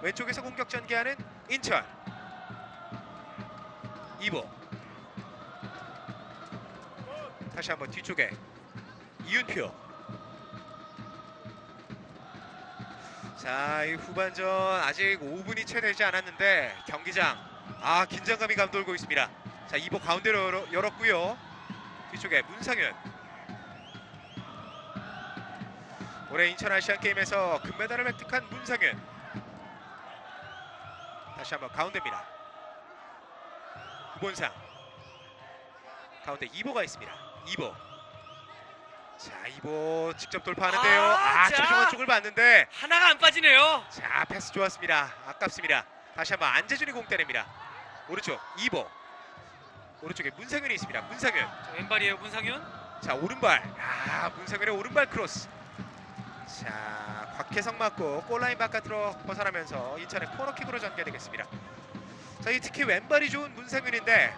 왼쪽에서 공격 전개하는 인천. 이보. 다시 한번 뒤쪽에 이윤표. 자, 이 후반전 아직 5분이 채 되지 않았는데 경기장 긴장감이 감돌고 있습니다. 자, 2보 가운데로 열었고요. 뒤쪽에 문상윤. 올해 인천 아시안 게임에서 금메달을 획득한 문상윤. 다시 한번 가운데입니다. 구본상. 가운데 2보가 있습니다. 2보. 자, 2보 직접 돌파하는데요. 자. 최종원 쪽을 봤는데 하나가 안 빠지네요. 자, 패스 좋았습니다. 아깝습니다. 다시 한번 안재준이 공 때립니다. 오른쪽 2보. 오른쪽에 문상윤이 있습니다. 문상윤. 자, 왼발이에요, 문상윤. 자, 오른발. 문상윤의 오른발 크로스. 자, 곽혜성 맞고 골라인 바깥으로 벗어나면서 인천의 코너킥으로 전개되겠습니다. 자, 이 특히 왼발이 좋은 문상윤인데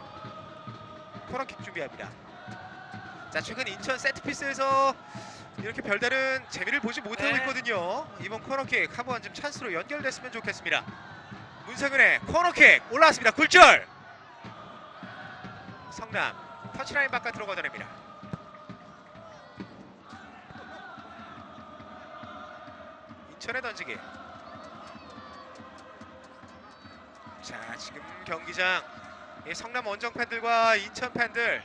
코너킥 준비합니다. 자, 최근 인천 세트피스에서 이렇게 별다른 재미를 보지 못하고 네. 있거든요. 이번 코너킥 한번 좀 찬스로 연결됐으면 좋겠습니다. 문상윤의 코너킥 올라왔습니다. 굴절. 성남 터치라인 바깥으로 걷어냅니다. 인천에 던지기. 자, 지금 경기장 이 성남 원정 팬들과 인천 팬들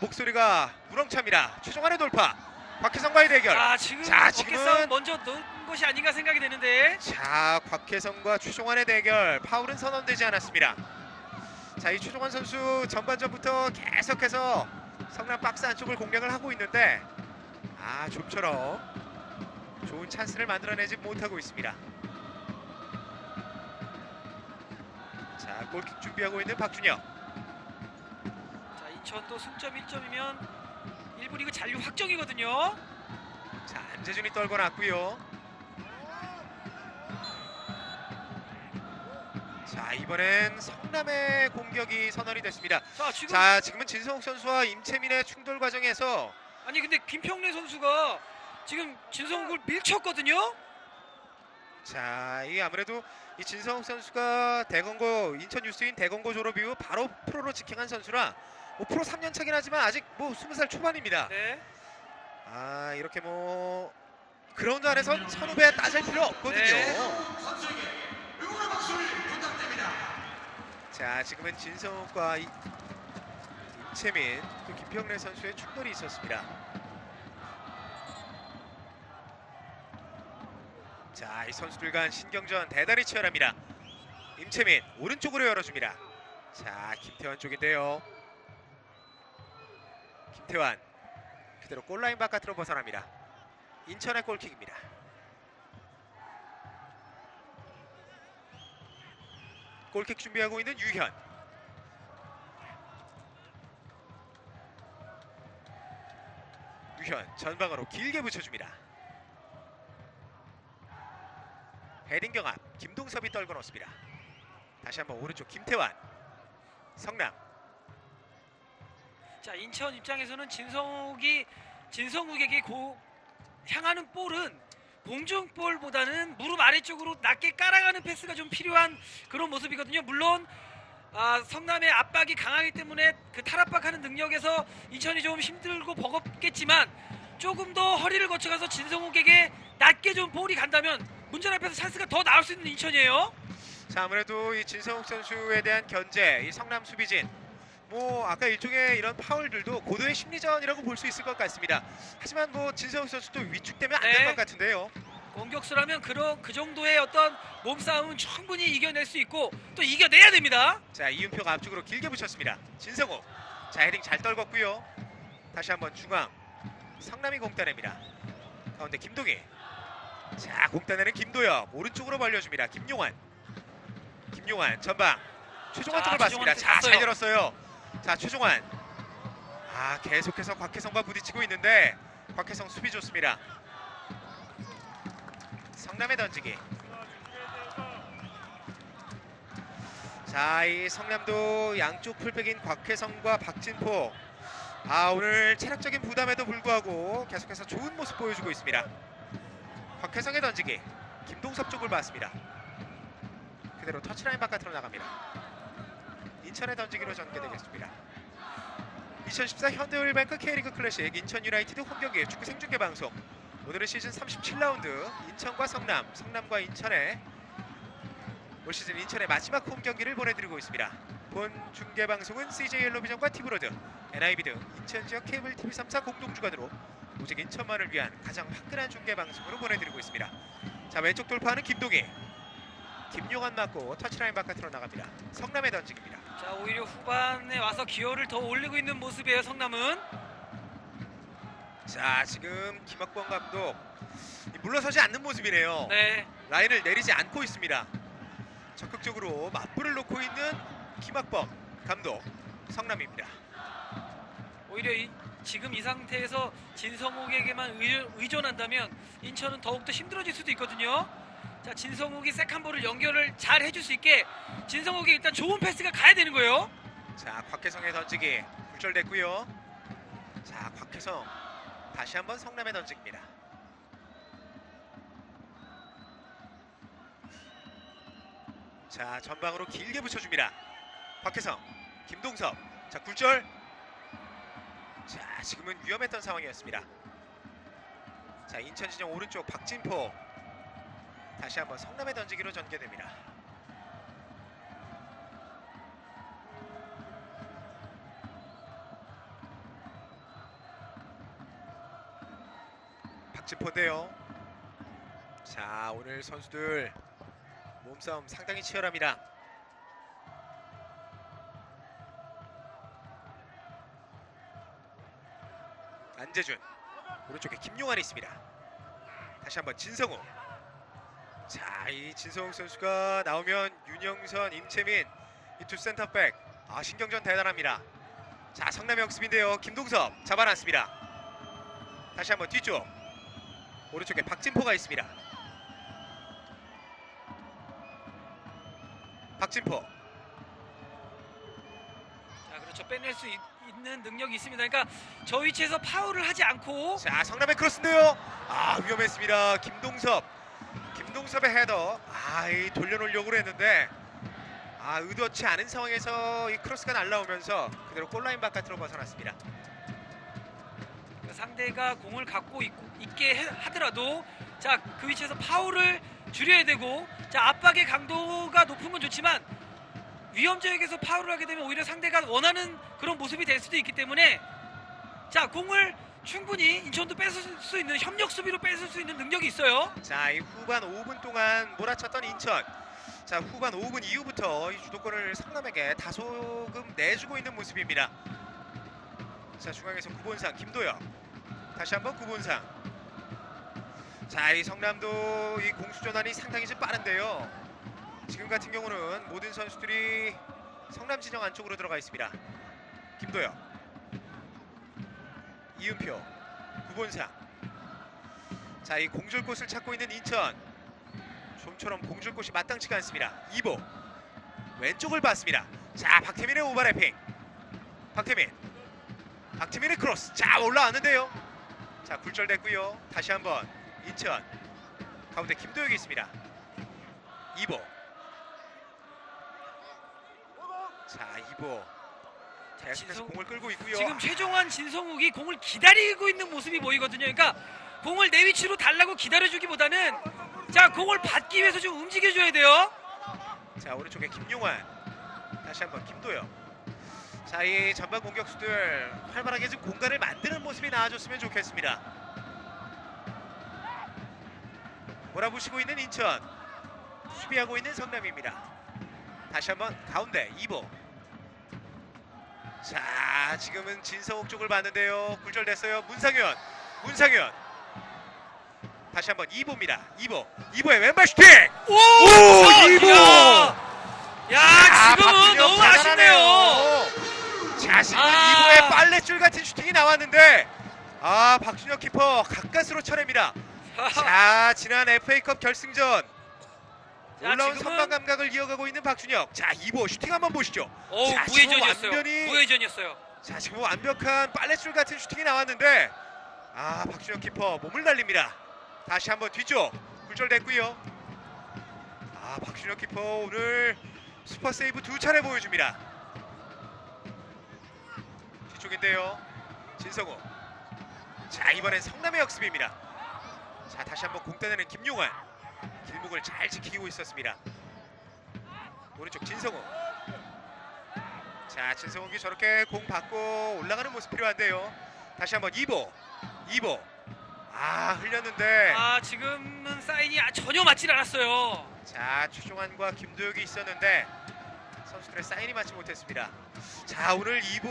목소리가 우렁찹니다. 최종환의 돌파. 곽혜성과의 대결. 지금 자, 어깨 싸움 먼저 넣은 것이 아닌가 생각이 되는데. 자, 곽혜성과 최종환의 대결. 파울은 선언되지 않았습니다. 자, 이 최종환 선수 전반전부터 계속해서 성남 박스 안쪽을 공략을 하고 있는데 좀처럼 좋은 찬스를 만들어내지 못하고 있습니다. 자, 골킥 준비하고 있는 박준혁. 자, 인천도 승점 1점이면 1부 리그 잔류 확정이거든요. 자, 안재준이 떨궈 놨고요. 자, 이번엔 성남의 공격이 선언이 됐습니다. 자, 지금은 진성욱 선수와 임채민의 충돌 과정에서 아니 근데 김평래 선수가 지금 진성욱을 밀쳤거든요. 자, 이 아무래도 이 진성욱 선수가 대건고 인천 유스인 대건고 졸업 이후 바로 프로로 직행한 선수라 프로 3년 차긴 하지만 아직 20살 초반입니다. 네. 이렇게 그라운드 안에서 선후배 따질 필요 없거든요. 네. 자, 지금은 진성욱과 임채민 또 김평래 선수의 충돌이 있었습니다. 자, 이 선수들 간 신경전 대단히 치열합니다. 임채민 오른쪽으로 열어줍니다. 자, 김태환 쪽인데요. 김태환 그대로 골라인 바깥으로 벗어납니다. 인천의 골킥입니다. 골킥 준비하고 있는 유현. 유현 전방으로 길게 붙여줍니다. 헤딩 경합 김동섭이 떨궈 놓습니다. 다시 한번 오른쪽 김태환. 성남. 자, 인천 입장에서는 진성욱에게 향하는 볼은 공중볼보다는 무릎 아래쪽으로 낮게 깔아가는 패스가 좀 필요한 그런 모습이거든요. 물론 성남의 압박이 강하기 때문에 그 탈압박하는 능력에서 인천이 좀 힘들고 버겁겠지만 조금 더 허리를 거쳐가서 진성욱에게 낮게 좀 볼이 간다면 문전 앞에서 찬스가 더 나올 수 있는 인천이에요. 자, 아무래도 이 진성욱 선수에 대한 견제, 이 성남 수비진 아까 일종의 이런 파울들도 고도의 심리전이라고 볼 수 있을 것 같습니다. 하지만 진성욱 선수도 위축되면 안 될 것 같은데요. 공격수라면 그 정도의 어떤 몸싸움은 충분히 이겨낼 수 있고 또 이겨내야 됩니다. 자, 이윤표가 앞쪽으로 길게 붙였습니다. 진성욱. 자, 헤딩 잘 떨궜고요. 다시 한번 중앙. 성남이 공 따냅니다. 가운데 김동희. 자, 공 따내는 김도혁. 오른쪽으로 벌려줍니다. 김용환 전방. 최종환 쪽을 봤습니다. 자, 잘 열었어요. 자, 최종환. 계속해서 곽혜성과 부딪히고 있는데 곽혜성 수비 좋습니다. 성남의 던지기. 자, 이 성남도 양쪽 풀백인 곽혜성과 박진포 오늘 체력적인 부담에도 불구하고 계속해서 좋은 모습 보여주고 있습니다. 곽혜성의 던지기. 김동섭 쪽을 봤습니다. 그대로 터치라인 바깥으로 나갑니다. 인천의 던지기로 전개되겠습니다. 2014 현대오일뱅크 K리그 클래식 인천 유나이티드 홈경기 축구 생중계 방송 오늘은 시즌 37라운드 인천과 성남, 성남과 인천의 올 시즌 인천의 마지막 홈 경기를 보내드리고 있습니다. 본 중계 방송은 CJ 옐로비전과 티브로드, NIB 등 인천 지역 케이블 TV 3사 공동주관으로 오직 인천만을 위한 가장 화끈한 중계 방송으로 보내드리고 있습니다. 자, 왼쪽 돌파하는 김동희, 김용환 맞고 터치라인 바깥으로 나갑니다. 성남의 던지기입니다. 자, 오히려 후반에 와서 기어를 더 올리고 있는 모습이에요, 성남은. 자, 지금 김학범 감독 물러서지 않는 모습이네요. 네. 라인을 내리지 않고 있습니다. 적극적으로 맞불을 놓고 있는 김학범 감독, 성남입니다. 오히려 지금 이 상태에서 진성욱에게만 의존한다면 인천은 더욱더 힘들어질 수도 있거든요. 자, 진성욱이 세컨볼을 연결을 잘 해줄 수 있게 진성욱이 일단 좋은 패스가 가야 되는 거예요. 자, 곽혜성의 던지기 굴절됐고요. 자, 곽혜성 다시 한번 성남의 던지기입니다. 자, 전방으로 길게 붙여줍니다. 곽혜성, 김동섭. 자, 굴절. 자, 지금은 위험했던 상황이었습니다. 자, 인천 진영 오른쪽 박진포 다시 한번 성남의 던지기로 전개됩니다. 박진포인데요. 자, 오늘 선수들 몸싸움 상당히 치열합니다. 안재준, 오른쪽에 김용환이 있습니다. 다시 한번 진성우. 자, 이 진성우 선수가 나오면 윤영선, 임채민 이 두 센터백, 신경전 대단합니다. 자, 성남의 역습인데요. 김동섭 잡아놨습니다. 다시 한번 뒤쪽, 오른쪽에 박진포가 있습니다. 박진포. 자, 그렇죠. 빼낼 수 있는 능력이 있습니다. 그러니까 저 위치에서 파울을 하지 않고. 자, 성남의 크로스인데요. 위험했습니다. 김동섭의 헤더. 이 돌려놓으려고 했는데 의도치 않은 상황에서 이 크로스가 날라오면서 그대로 골라인 바깥으로 벗어났습니다. 그러니까 상대가 공을 갖고 있게 하더라도 자, 그 위치에서 파울을 줄여야 되고, 자, 압박의 강도가 높은 건 좋지만 위험 지역에서 파울을 하게 되면 오히려 상대가 원하는 그런 모습이 될 수도 있기 때문에 자, 공을 충분히 인천도 뺏을 수 있는, 협력 수비로 뺏을 수 있는 능력이 있어요. 자, 이 후반 5분 동안 몰아쳤던 인천. 자, 후반 5분 이후부터 이 주도권을 성남에게 다소금 내주고 있는 모습입니다. 자, 중앙에서 구본상, 김도혁. 다시 한번 구본상. 자, 이 성남도 이 공수 전환이 상당히 좀 빠른데요. 지금 같은 경우는 모든 선수들이 성남 진영 안쪽으로 들어가 있습니다. 김도혁, 이은표, 구본상. 자, 이 공줄 곳을 찾고 있는 인천. 좀처럼 공줄 곳이 마땅치가 않습니다. 이보 왼쪽을 봤습니다. 자, 박태민의 오버래핑. 박태민의 크로스. 자, 올라왔는데요. 자, 굴절됐고요. 다시 한번 인천 가운데 김도혁이 있습니다. 이보. 자, 이보 계속해서 공을 끌고 있고요. 지금 최종환, 진성욱이 공을 기다리고 있는 모습이 보이거든요. 그러니까 공을 내 위치로 달라고 기다려주기보다는 자, 공을 받기 위해서 좀 움직여줘야 돼요. 자, 오른쪽에 김용환. 다시 한번 김도혁. 자, 이 전방 공격수들 활발하게 좀 공간을 만드는 모습이 나와줬으면 좋겠습니다. 몰아붙이고 있는 인천, 수비하고 있는 성남입니다. 다시 한번 가운데 이보. 자, 지금은 진성욱 쪽을 봤는데요. 굴절됐어요. 문상현. 다시 한번 이보입니다. 이보의 왼발 슈팅. 오, 이보. 야, 지금은 박준혁 너무 대단하네요. 아쉽네요. 자, 지금 이보의 빨래줄 같은 슈팅이 나왔는데 박준혁 키퍼 가까스로 쳐냅니다. 자, 지난 FA컵 결승전 올라온 지금은 선방 감각을 이어가고 있는 박준혁. 자, 이보 슈팅 한번 보시죠. 자, 무회전이었어요. 자, 지금 완벽한 빨래줄 같은 슈팅이 나왔는데 박준혁 키퍼 몸을 날립니다. 다시 한번 뒤쪽 굴절됐고요. 박준혁 키퍼 오늘 슈퍼 세이브 2차례 보여줍니다. 뒤쪽인데요. 진성우. 자, 이번엔 성남의 역습입니다. 자, 다시 한번 공 따내는 김용환. 길목을 잘 지키고 있었습니다. 오른쪽 진성우. 자, 진성욱이 저렇게 공 받고 올라가는 모습 필요한데요. 다시 한번 이보. 흘렸는데. 지금은 사인이 전혀 맞질 않았어요. 자, 최종환과 김도혁이 있었는데 선수들의 사인이 맞지 못했습니다. 자, 오늘 이보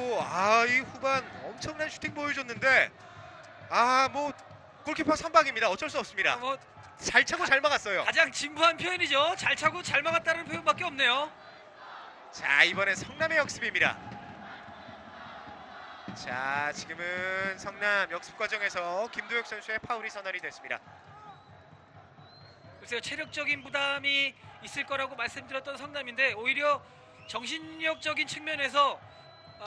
이 후반 엄청난 슈팅 보여줬는데 뭐 골키퍼 선방입니다. 어쩔 수 없습니다. 잘 차고 잘 막았어요. 가장 진부한 표현이죠. 잘 차고 잘 막았다는 표현밖에 없네요. 자, 이번엔 성남의 역습입니다. 자, 지금은 성남 역습 과정에서 김도혁 선수의 파울이 선언이 됐습니다. 글쎄요, 체력적인 부담이 있을 거라고 말씀드렸던 성남인데 오히려 정신력적인 측면에서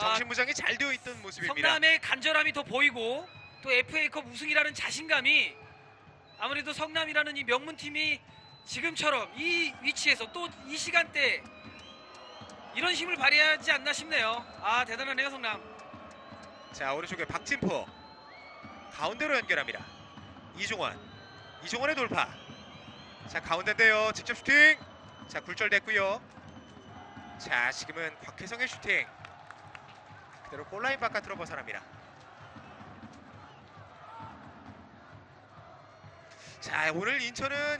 정신무장이 잘 되어 있던 모습입니다. 성남의 간절함이 더 보이고 또 FA컵 우승이라는 자신감이 아무래도 성남이라는 이 명문팀이 지금처럼 이 위치에서 또 이 시간대에 이런 힘을 발휘하지 않나 싶네요. 대단하네요, 성남. 자, 오른쪽에 박진포 가운데로 연결합니다. 이종원의 돌파. 자, 가운데인데요. 직접 슈팅. 자, 굴절됐고요. 자, 지금은 곽혜성의 슈팅. 그대로 골라인 바깥으로 벗어납니다. 자, 오늘 인천은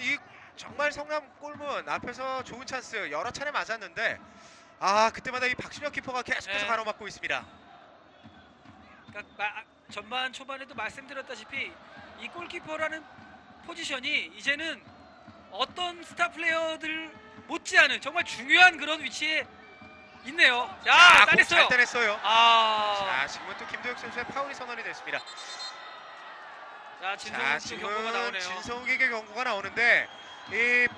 정말 성남 골문 앞에서 좋은 찬스 여러 차례 맞았는데 그때마다 이 박신혁 키퍼가 계속해서 가로막고 있습니다. 그러니까 전반 초반에도 말씀드렸다시피 이 골키퍼라는 포지션이 이제는 어떤 스타 플레이어들 못지않은 정말 중요한 그런 위치에 있네요. 따냈어요. 잘 따냈어요. 자, 지금은 또 김도혁 선수의 파울이 선언이 됐습니다. 지금은 진성욱에게 경고가 나오는데 이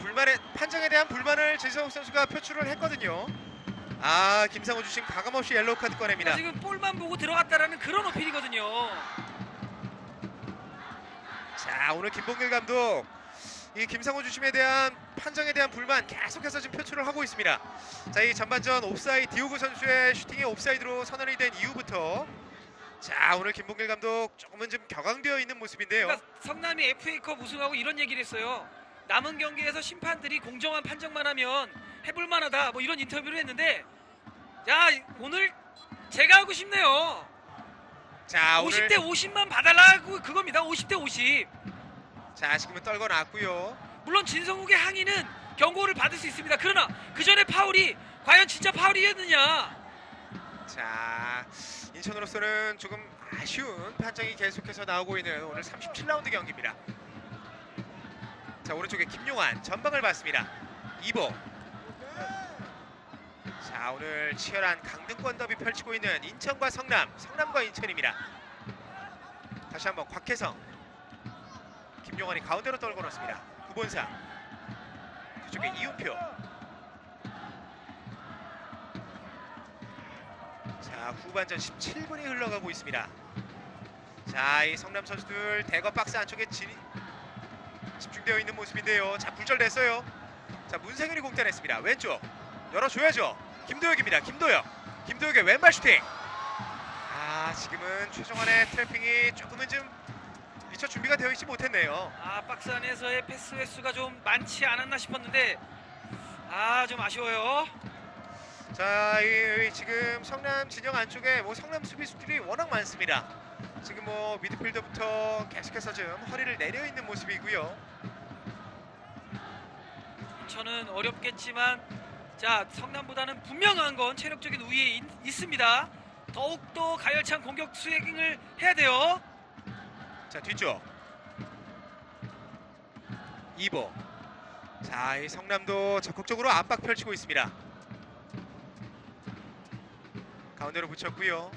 판정에 대한 불만을 진성욱 선수가 표출을 했거든요. 김상우 주심 가감없이 옐로우 카드 꺼냅니다. 지금 볼만 보고 들어갔다라는 그런 어필이거든요. 자, 오늘 김봉길 감독 이 김상우 주심에 대한 판정에 대한 불만 계속해서 지금 표출을 하고 있습니다. 자, 이 전반전 옵사이드 디오고 선수의 슈팅이 옵사이드로 선언이 된 이후부터 오늘 김봉길 감독 조금은 좀 격앙되어 있는 모습인데요. 그러니까 성남이 FA컵 우승하고 이런 얘기를 했어요. 남은 경기에서 심판들이 공정한 판정만 하면 해볼 만하다 뭐 이런 인터뷰를 했는데 오늘 제가 하고 싶네요. 자, 50대 50만 봐달라고 그겁니다. 50대 50. 자, 지금은 떨궈 놨고요. 물론 진성욱의 항의는 경고를 받을 수 있습니다. 그러나 그 전에 파울이 과연 진짜 파울이었느냐. 자, 인천으로서는 조금 아쉬운 판정이 계속해서 나오고 있는 오늘 37라운드 경기입니다. 자, 오른쪽에 김용환 전방을 봤습니다. 이보. 자, 오늘 치열한 강등권 더비 펼치고 있는 인천과 성남과 인천입니다. 다시 한번 곽혜성. 김용환이 가운데로 떨궈 놓습니다. 구본상. 뒤쪽에 이훈표. 자, 후반전 17분이 흘러가고 있습니다. 자, 이 성남 선수들 대거 박스 안쪽에 집중되어 있는 모습인데요. 자, 굴절됐어요. 자, 문생윤이 공단했습니다. 왼쪽 열어줘야죠. 김도혁입니다. 김도혁의 왼발 슈팅. 지금은 최종환의 트래핑이 조금은 좀 미처 준비가 되어 있지 못했네요. 박스 안에서의 패스 횟수가 좀 많지 않았나 싶었는데 좀 아쉬워요. 자, 지금 성남 진영 안쪽에 성남 수비수들이 워낙 많습니다. 지금 미드필더부터 계속해서 좀 허리를 내려 있는 모습이고요. 저는 어렵겠지만 성남보다는 분명한 건 체력적인 우위에 있습니다. 더욱더 가열찬 공격 수행을 해야 돼요. 자, 뒤쪽 이보. 자, 이 성남도 적극적으로 압박 펼치고 있습니다. 가운데로 붙였고요.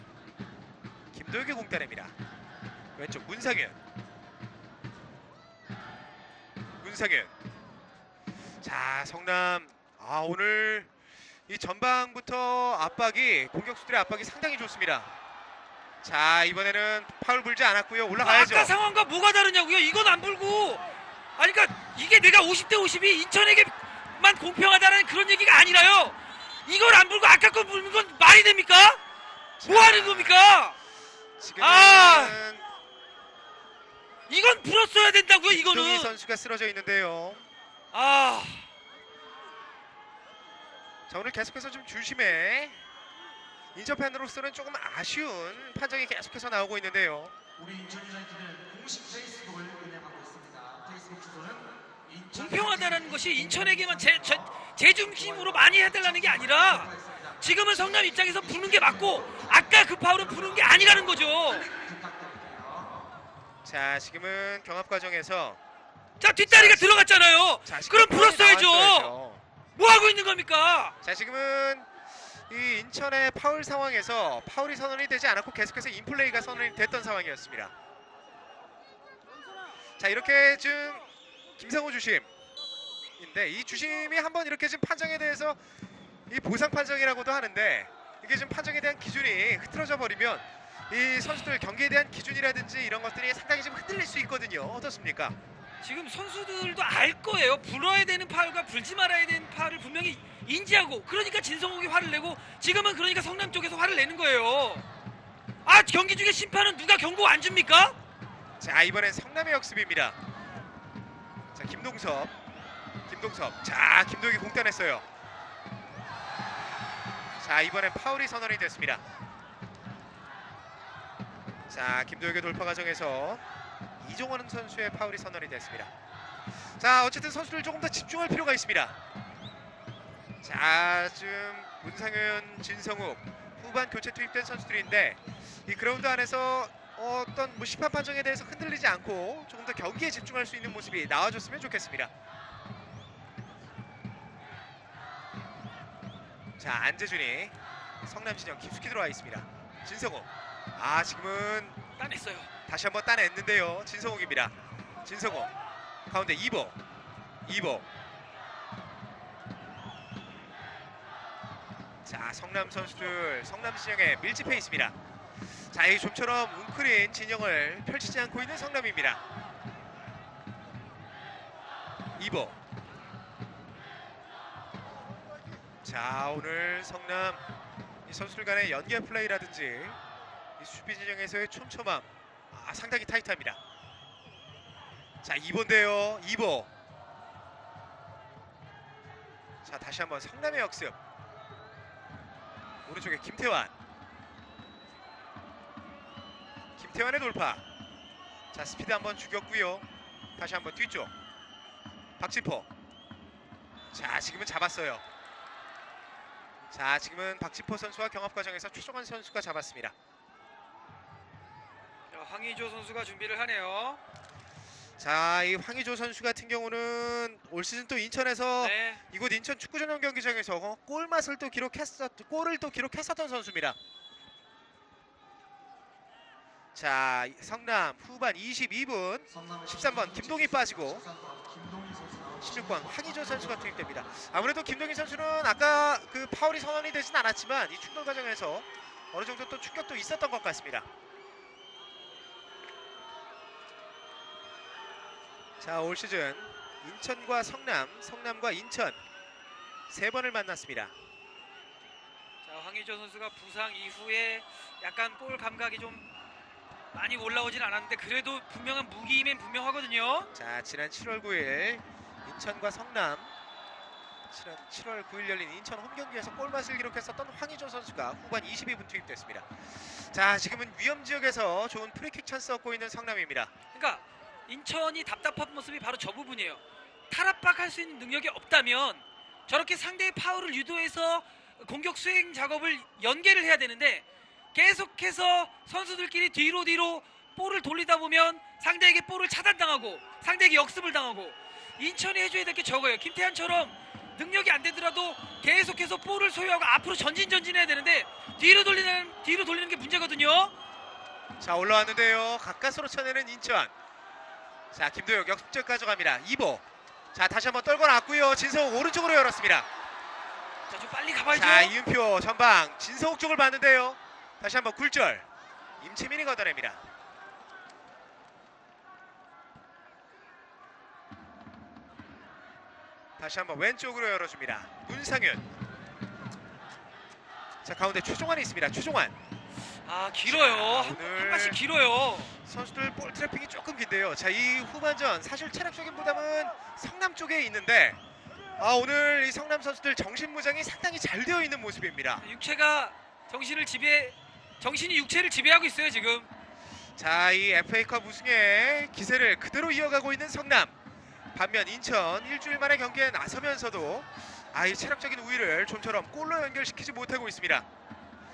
김도혁의 공 따냅니다. 왼쪽 문상윤. 자, 성남 오늘 이 전방부터 공격수들의 압박이 상당히 좋습니다. 자, 이번에는 파울 불지 않았고요. 올라가야죠. 아까 상황과 뭐가 다르냐고요. 이건 안 불고 그러니까 이게 내가 50대 50이 인천에게만 공평하다는 그런 얘기가 아니라요. 이걸 안 불고 아까 거 불는 건 말이 됩니까? 뭐 하는 겁니까? 지금은 이건 불었어야 된다고요. 김동희 이거는. 선수가 쓰러져 있는데요. 아, 자, 오늘 계속해서 좀 주심에 인천 팬으로서는 조금 아쉬운 판정이 계속해서 나오고 있는데요. 우리 인천 유나이티드는 공식 페이스북을 운영하고 있습니다. 페이스북 주소는 인천 공평하다는 것이 인천에게만 제 중심으로 많이 해달라는 게 아니라 지금은 성남 입장에서 부는 게 맞고 아까 그 파울은 부는 게 아니라는 거죠. 자, 지금은 경합 과정에서 자, 뒷다리가 들어갔잖아요. 자, 그럼 시간이 불었어야죠. 나왔어야죠. 뭐 하고 있는 겁니까? 자, 지금은 이 인천의 파울 상황에서 파울이 선언이 되지 않았고 계속해서 인플레이가 선언이 됐던 상황이었습니다. 자, 이렇게 지금 김상호 주심인데 이 주심이 한번 이렇게 지금 판정에 대해서 이 보상 판정이라고도 하는데 이게 지금 판정에 대한 기준이 흐트러져 버리면 이 선수들 경기에 대한 기준이라든지 이런 것들이 상당히 좀 흔들릴 수 있거든요. 어떻습니까? 지금 선수들도 알 거예요. 불어야 되는 파울과 불지 말아야 되는 파울을 분명히 인지하고, 그러니까 진성욱이 화를 내고 지금은 그러니까 성남 쪽에서 화를 내는 거예요. 아, 경기 중에 심판은 누가 경고 안 줍니까? 자, 이번엔 성남의 역습입니다. 자, 김동섭. 자, 김도욱이 공 따냈어요. 자, 이번엔 파울이 선언이 됐습니다. 자, 김도욱의 돌파 과정에서 이종원 선수의 파울이 선언이 됐습니다. 자, 어쨌든 선수들 조금 더 집중할 필요가 있습니다. 자, 지금 문상현, 진성욱 후반 교체 투입된 선수들인데 이 그라운드 안에서 어떤 뭐 심판 판정에 대해서 흔들리지 않고 조금 더 경기에 집중할 수 있는 모습이 나와줬으면 좋겠습니다. 자, 안재준이 성남 진영 깊숙이 들어와 있습니다. 진성욱. 아, 지금은 따냈어요. 다시 한번 따냈는데요. 진성욱입니다. 진성욱 가운데 이보. 자, 성남 선수들 성남 진영에 밀집해 있습니다. 자, 이 좀처럼 웅크린 진영을 펼치지 않고 있는 성남입니다. 이보. 자, 오늘 성남 이 선수들 간의 연계 플레이라든지 이 수비 진영에서의 촘촘함 상당히 타이트합니다. 자, 이보인데요. 이보. 자, 다시 한번 성남의 역습. 오른쪽에 김태환의 돌파. 자, 스피드 한번 죽였고요. 다시 한번 뒤쪽 박지포. 자, 지금은 잡았어요. 자, 지금은 박지포 선수와 경합 과정에서 최종환 선수가 잡았습니다. 자, 황의조 선수가 준비를 하네요. 자, 이 황의조 선수 같은 경우는 올 시즌 또 인천에서 네. 이곳 인천 축구 전용 경기장에서 골을 또 기록했었던 선수입니다. 자, 성남 후반 22분 13번 김동희 빠지고 16번 황의조 선수가 투입됩니다. 아무래도 김동희 선수는 아까 그 파울이 선언이 되진 않았지만 이 충돌 과정에서 어느 정도 또 충격도 있었던 것 같습니다. 자, 올 시즌 인천과 성남과 인천 세 번을 만났습니다. 자, 황의조 선수가 부상 이후에 약간 볼 감각이 좀 많이 올라오진 않았는데 그래도 분명한 무기임엔 분명하거든요. 자, 지난 7월 9일 인천과 성남 7월 9일 열린 인천 홈경기에서 골맛을 기록했었던 황의조 선수가 후반 22분 투입됐습니다. 자, 지금은 위험지역에서 좋은 프리킥 찬스 얻고 있는 성남입니다. 그러니까 인천이 답답한 모습이 바로 저 부분이에요. 탈압박할 수 있는 능력이 없다면 저렇게 상대의 파울을 유도해서 공격 수행 작업을 연계를 해야 되는데 계속해서 선수들끼리 뒤로 볼을 돌리다 보면 상대에게 볼을 차단당하고 상대에게 역습을 당하고, 인천이 해줘야 될 게 저거예요. 김태환처럼 능력이 안 되더라도 계속해서 볼을 소유하고 앞으로 전진해야 되는데 뒤로 돌리는 게 문제거든요. 자, 올라왔는데요. 가까스로 쳐내는 인천. 자, 김도혁 역습적 가져갑니다. 이보. 자, 다시 한번 떨궈 놨고요. 진성욱 오른쪽으로 열었습니다. 자, 좀 빨리 가봐야죠. 자, 이은표 전방 진성욱 쪽을 봤는데요. 다시 한번 굴절. 임채민이 걷어냅니다. 다시 한번 왼쪽으로 열어줍니다. 문상윤. 자, 가운데 최종환이 있습니다. 최종환. 아 길어요. 자, 오늘 한 발씩 길어요. 선수들 볼 트래핑이 조금 긴데요. 자, 이 후반전 사실 체력적인 부담은 성남 쪽에 있는데 오늘 이 성남 선수들 정신무장이 상당히 잘 되어 있는 모습입니다. 육체가 정신이 육체를 지배하고 있어요 지금. 자, 이 FA컵 우승의 기세를 그대로 이어가고 있는 성남. 반면 인천 일주일 만에 경기에 나서면서도 이 체력적인 우위를 좀처럼 골로 연결시키지 못하고 있습니다.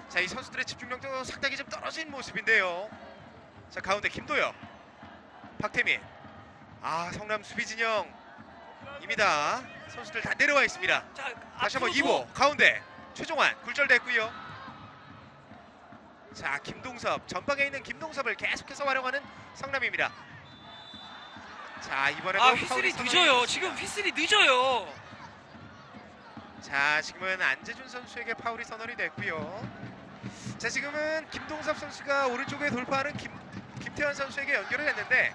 자, 이 선수들의 집중력도 상당히 좀 떨어진 모습인데요. 자, 가운데 김도혁, 박태민. 성남 수비 진영입니다. 선수들 다 내려와 있습니다. 자, 다시 한번 앞으로도- 이보 가운데 최종환 굴절됐고요. 자, 김동섭 전방에 있는 김동섭을 계속해서 활용하는 성남입니다. 자, 이번에도 휘슬이 파울이 늦어요. 선언이 지금 됐습니다. 휘슬이 늦어요. 자, 지금은 안재준 선수에게 파울이 선언이 됐고요. 자, 지금은 김동섭 선수가 오른쪽에 돌파하는 김태환 선수에게 연결을 했는데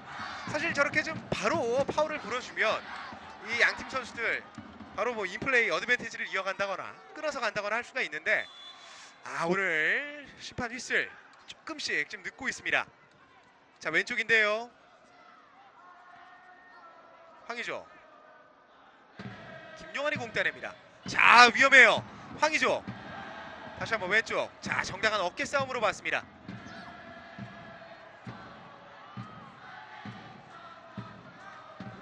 사실 저렇게 좀 바로 파울을 불어주면 이 양팀 선수들 바로 뭐 인플레이 어드밴티지를 이어간다거나 끌어서 간다거나 할 수가 있는데 오늘 심판 휘슬 조금씩 좀 늦고 있습니다. 자, 왼쪽인데요. 황의조, 김용환이 공따냅니다. 자, 위험해요. 황의조 다시 한번 왼쪽. 자, 정당한 어깨 싸움으로 봤습니다.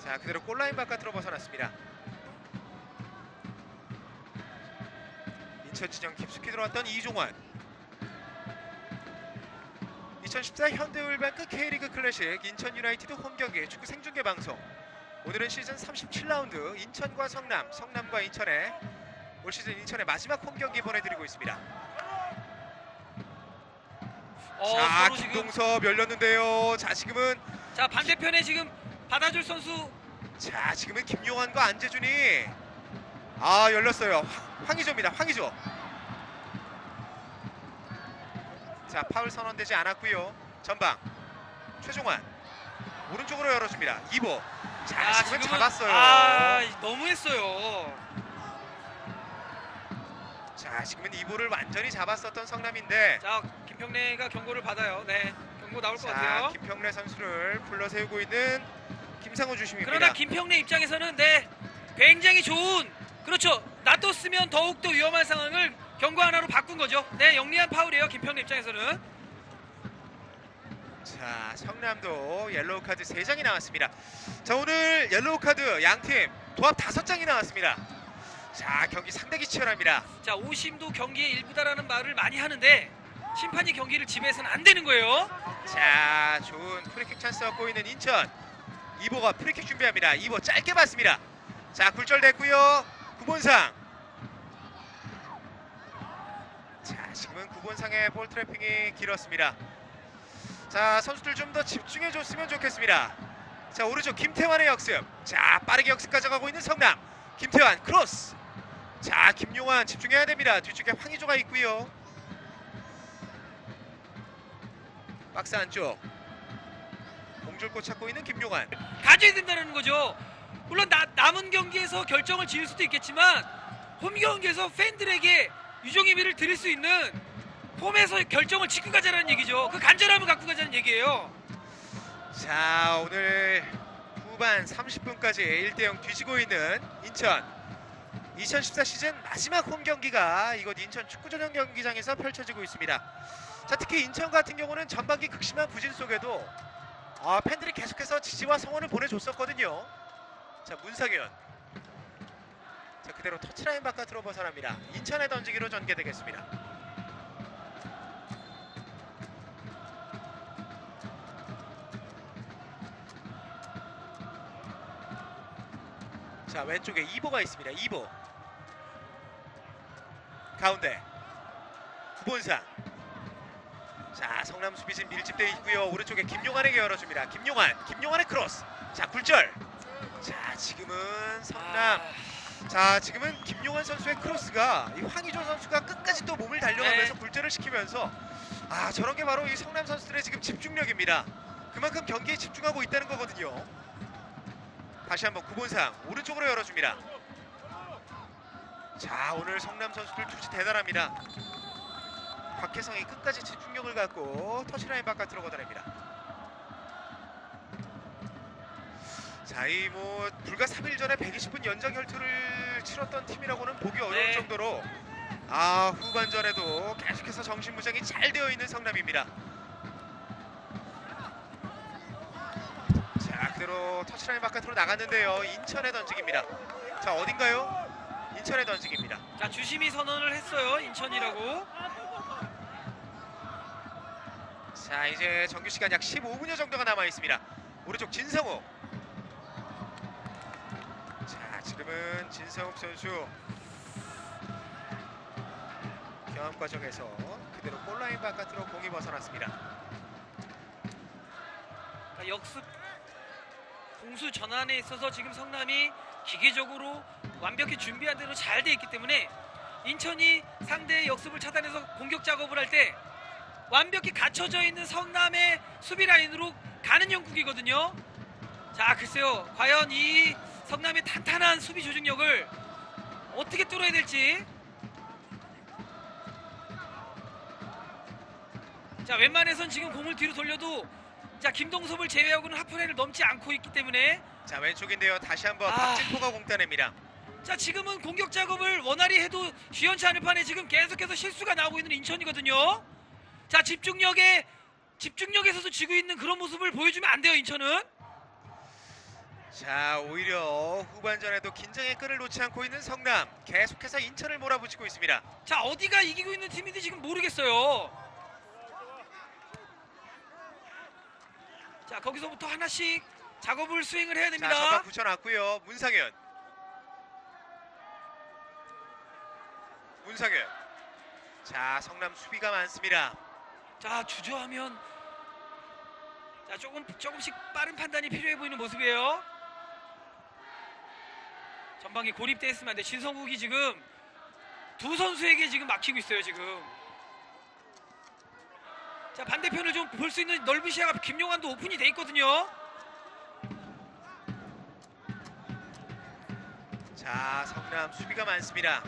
자, 그대로 골라인 바깥으로 벗어났습니다. 인천 진영 깊숙이 들어왔던 이종환. 2014 현대울뱅크 K리그 클래식 인천 유나이티드 홈경기 축구 생중계 방송. 오늘은 시즌 37라운드 인천과 성남, 성남과 인천의 올 시즌 인천의 마지막 홈경기 보내드리고 있습니다. 자, 서로 지금 김동섭 열렸는데요. 자, 지금은 자 반대편에 지금 받아줄 선수 자, 지금은 김용환과 안재준이 열렸어요. 황의조입니다. 황의조. 자, 파울 선언되지 않았고요. 전방 최종환 오른쪽으로 열어줍니다. 이보. 자, 지금은 잡았어요. 너무했어요. 자, 지금은 이보를 완전히 잡았었던 성남인데 자 김평래가 경고를 받아요. 네, 경고 나올 것 자, 같아요. 김평래 선수를 불러 세우고 있는 김상우 주심입니다. 그러나 김평래 입장에서는 굉장히 좋은 그렇죠. 놔뒀으면 더욱더 위험한 상황을 경고 하나로 바꾼 거죠. 네, 영리한 파울이에요. 김평래 입장에서는. 자, 성남도 옐로우 카드 3장이 나왔습니다. 자, 오늘 옐로우 카드 양팀 도합 5장이 나왔습니다. 자, 경기 상당히 치열합니다. 자, 오심도 경기의 일부다라는 말을 많이 하는데 심판이 경기를 지배해서는 안 되는 거예요. 자, 좋은 프리킥 찬스 얻고 있는 인천. 이보가 프리킥 준비합니다. 이보 짧게 봤습니다. 자, 굴절됐고요. 구본상. 자, 지금은 구본상의 볼 트래핑이 길었습니다. 자, 선수들 좀 더 집중해 줬으면 좋겠습니다. 자, 오른쪽 김태환의 역습. 자, 빠르게 역습 가져가고 있는 성남. 김태환 크로스. 자, 김용환 집중해야 됩니다. 뒤쪽에 황의조가 있고요. 박스 안쪽 공줄꽃 찾고 있는 김용환. 가져야 된다는 거죠. 물론 남은 경기에서 결정을 지을 수도 있겠지만 홈 경기에서 팬들에게 유종의미를 드릴 수 있는 홈에서 결정을 짓고 가자는 얘기죠. 그 간절함을 갖고 가자는 얘기예요. 자, 오늘 후반 30분까지 1대0 뒤지고 있는 인천. 2014 시즌 마지막 홈 경기가 이곳 인천 축구전용 경기장에서 펼쳐지고 있습니다. 자, 특히 인천 같은 경우는 전반기 극심한 부진 속에도 팬들이 계속해서 지지와 성원을 보내줬었거든요. 자, 문상현. 자, 그대로 터치라인 바깥으로 벗어납니다. 인천에 던지기로 전개되겠습니다. 자, 왼쪽에 이보가 있습니다. 이보 가운데 구본상. 자, 성남 수비진 밀집되어 있고요. 오른쪽에 김용환에게 열어줍니다. 김용환의 크로스. 자, 굴절. 자, 지금은 성남. 자, 지금은 김용환 선수의 크로스가 이 황의조 선수가 끝까지 또 몸을 달려가면서 굴절을 시키면서 저런 게 바로 이 성남 선수들의 지금 집중력입니다. 그만큼 경기에 집중하고 있다는 거거든요. 다시 한번 구본상 오른쪽으로 열어줍니다. 자, 오늘 성남 선수들 투지 대단합니다. 곽혜성이 끝까지 집중력을 갖고 터치라인 바깥으로 걷어냅니다. 자, 이 뭐 불과 3일 전에 120분 연장 혈투를 치렀던 팀이라고는 보기 어려울 네. 정도로 후반전에도 계속해서 정신무장이 잘 되어 있는 성남입니다. 자, 그대로 터치라인 바깥으로 나갔는데요. 인천의 던지기입니다. 자, 어딘가요? 인천의 던지기입니다. 자, 주심이 선언을 했어요. 인천이라고. 자, 이제 정규 시간 약 15분여 정도가 남아 있습니다. 오른쪽 진성욱. 자, 지금은 진성욱 선수 경험 과정에서 그대로 골라인 바깥으로 공이 벗어났습니다. 자, 역습 공수 전환에 있어서 지금 성남이 기계적으로 완벽히 준비한 대로 잘 돼 있기 때문에 인천이 상대의 역습을 차단해서 공격 작업을 할 때 완벽히 갖춰져 있는 성남의 수비 라인으로 가는 형국이거든요. 자, 글쎄요, 과연 이 성남의 탄탄한 수비 조직력을 어떻게 뚫어야 될지. 자, 웬만해선 지금 공을 뒤로 돌려도 자, 김동섭을 제외하고는 하프라인을 넘지 않고 있기 때문에 자, 왼쪽인데요. 다시 한번 아. 박진포가 공 따냅니다. 자, 지금은 공격 작업을 원활히 해도 주연치 않을 판에 지금 계속해서 실수가 나오고 있는 인천이거든요. 자, 집중력에서도 지고 있는 그런 모습을 보여주면 안 돼요, 인천은. 자, 오히려 후반전에도 긴장의 끈을 놓지 않고 있는 성남, 계속해서 인천을 몰아붙이고 있습니다. 자, 어디가 이기고 있는 팀인지 지금 모르겠어요. 자, 거기서부터 하나씩 작업을 수행을 해야 자, 됩니다. 전방 붙여놨고요. 문상현. 자, 성남 수비가 많습니다. 자, 주저하면 자, 조금씩 빠른 판단이 필요해 보이는 모습이에요. 전방에 고립돼 있으면 안 돼. 진성국이 지금 두 선수에게 지금 막히고 있어요, 지금. 자, 반대편을 좀 볼 수 있는 넓은 시야가 김용환도 오픈이 돼 있거든요. 자, 성남 수비가 많습니다.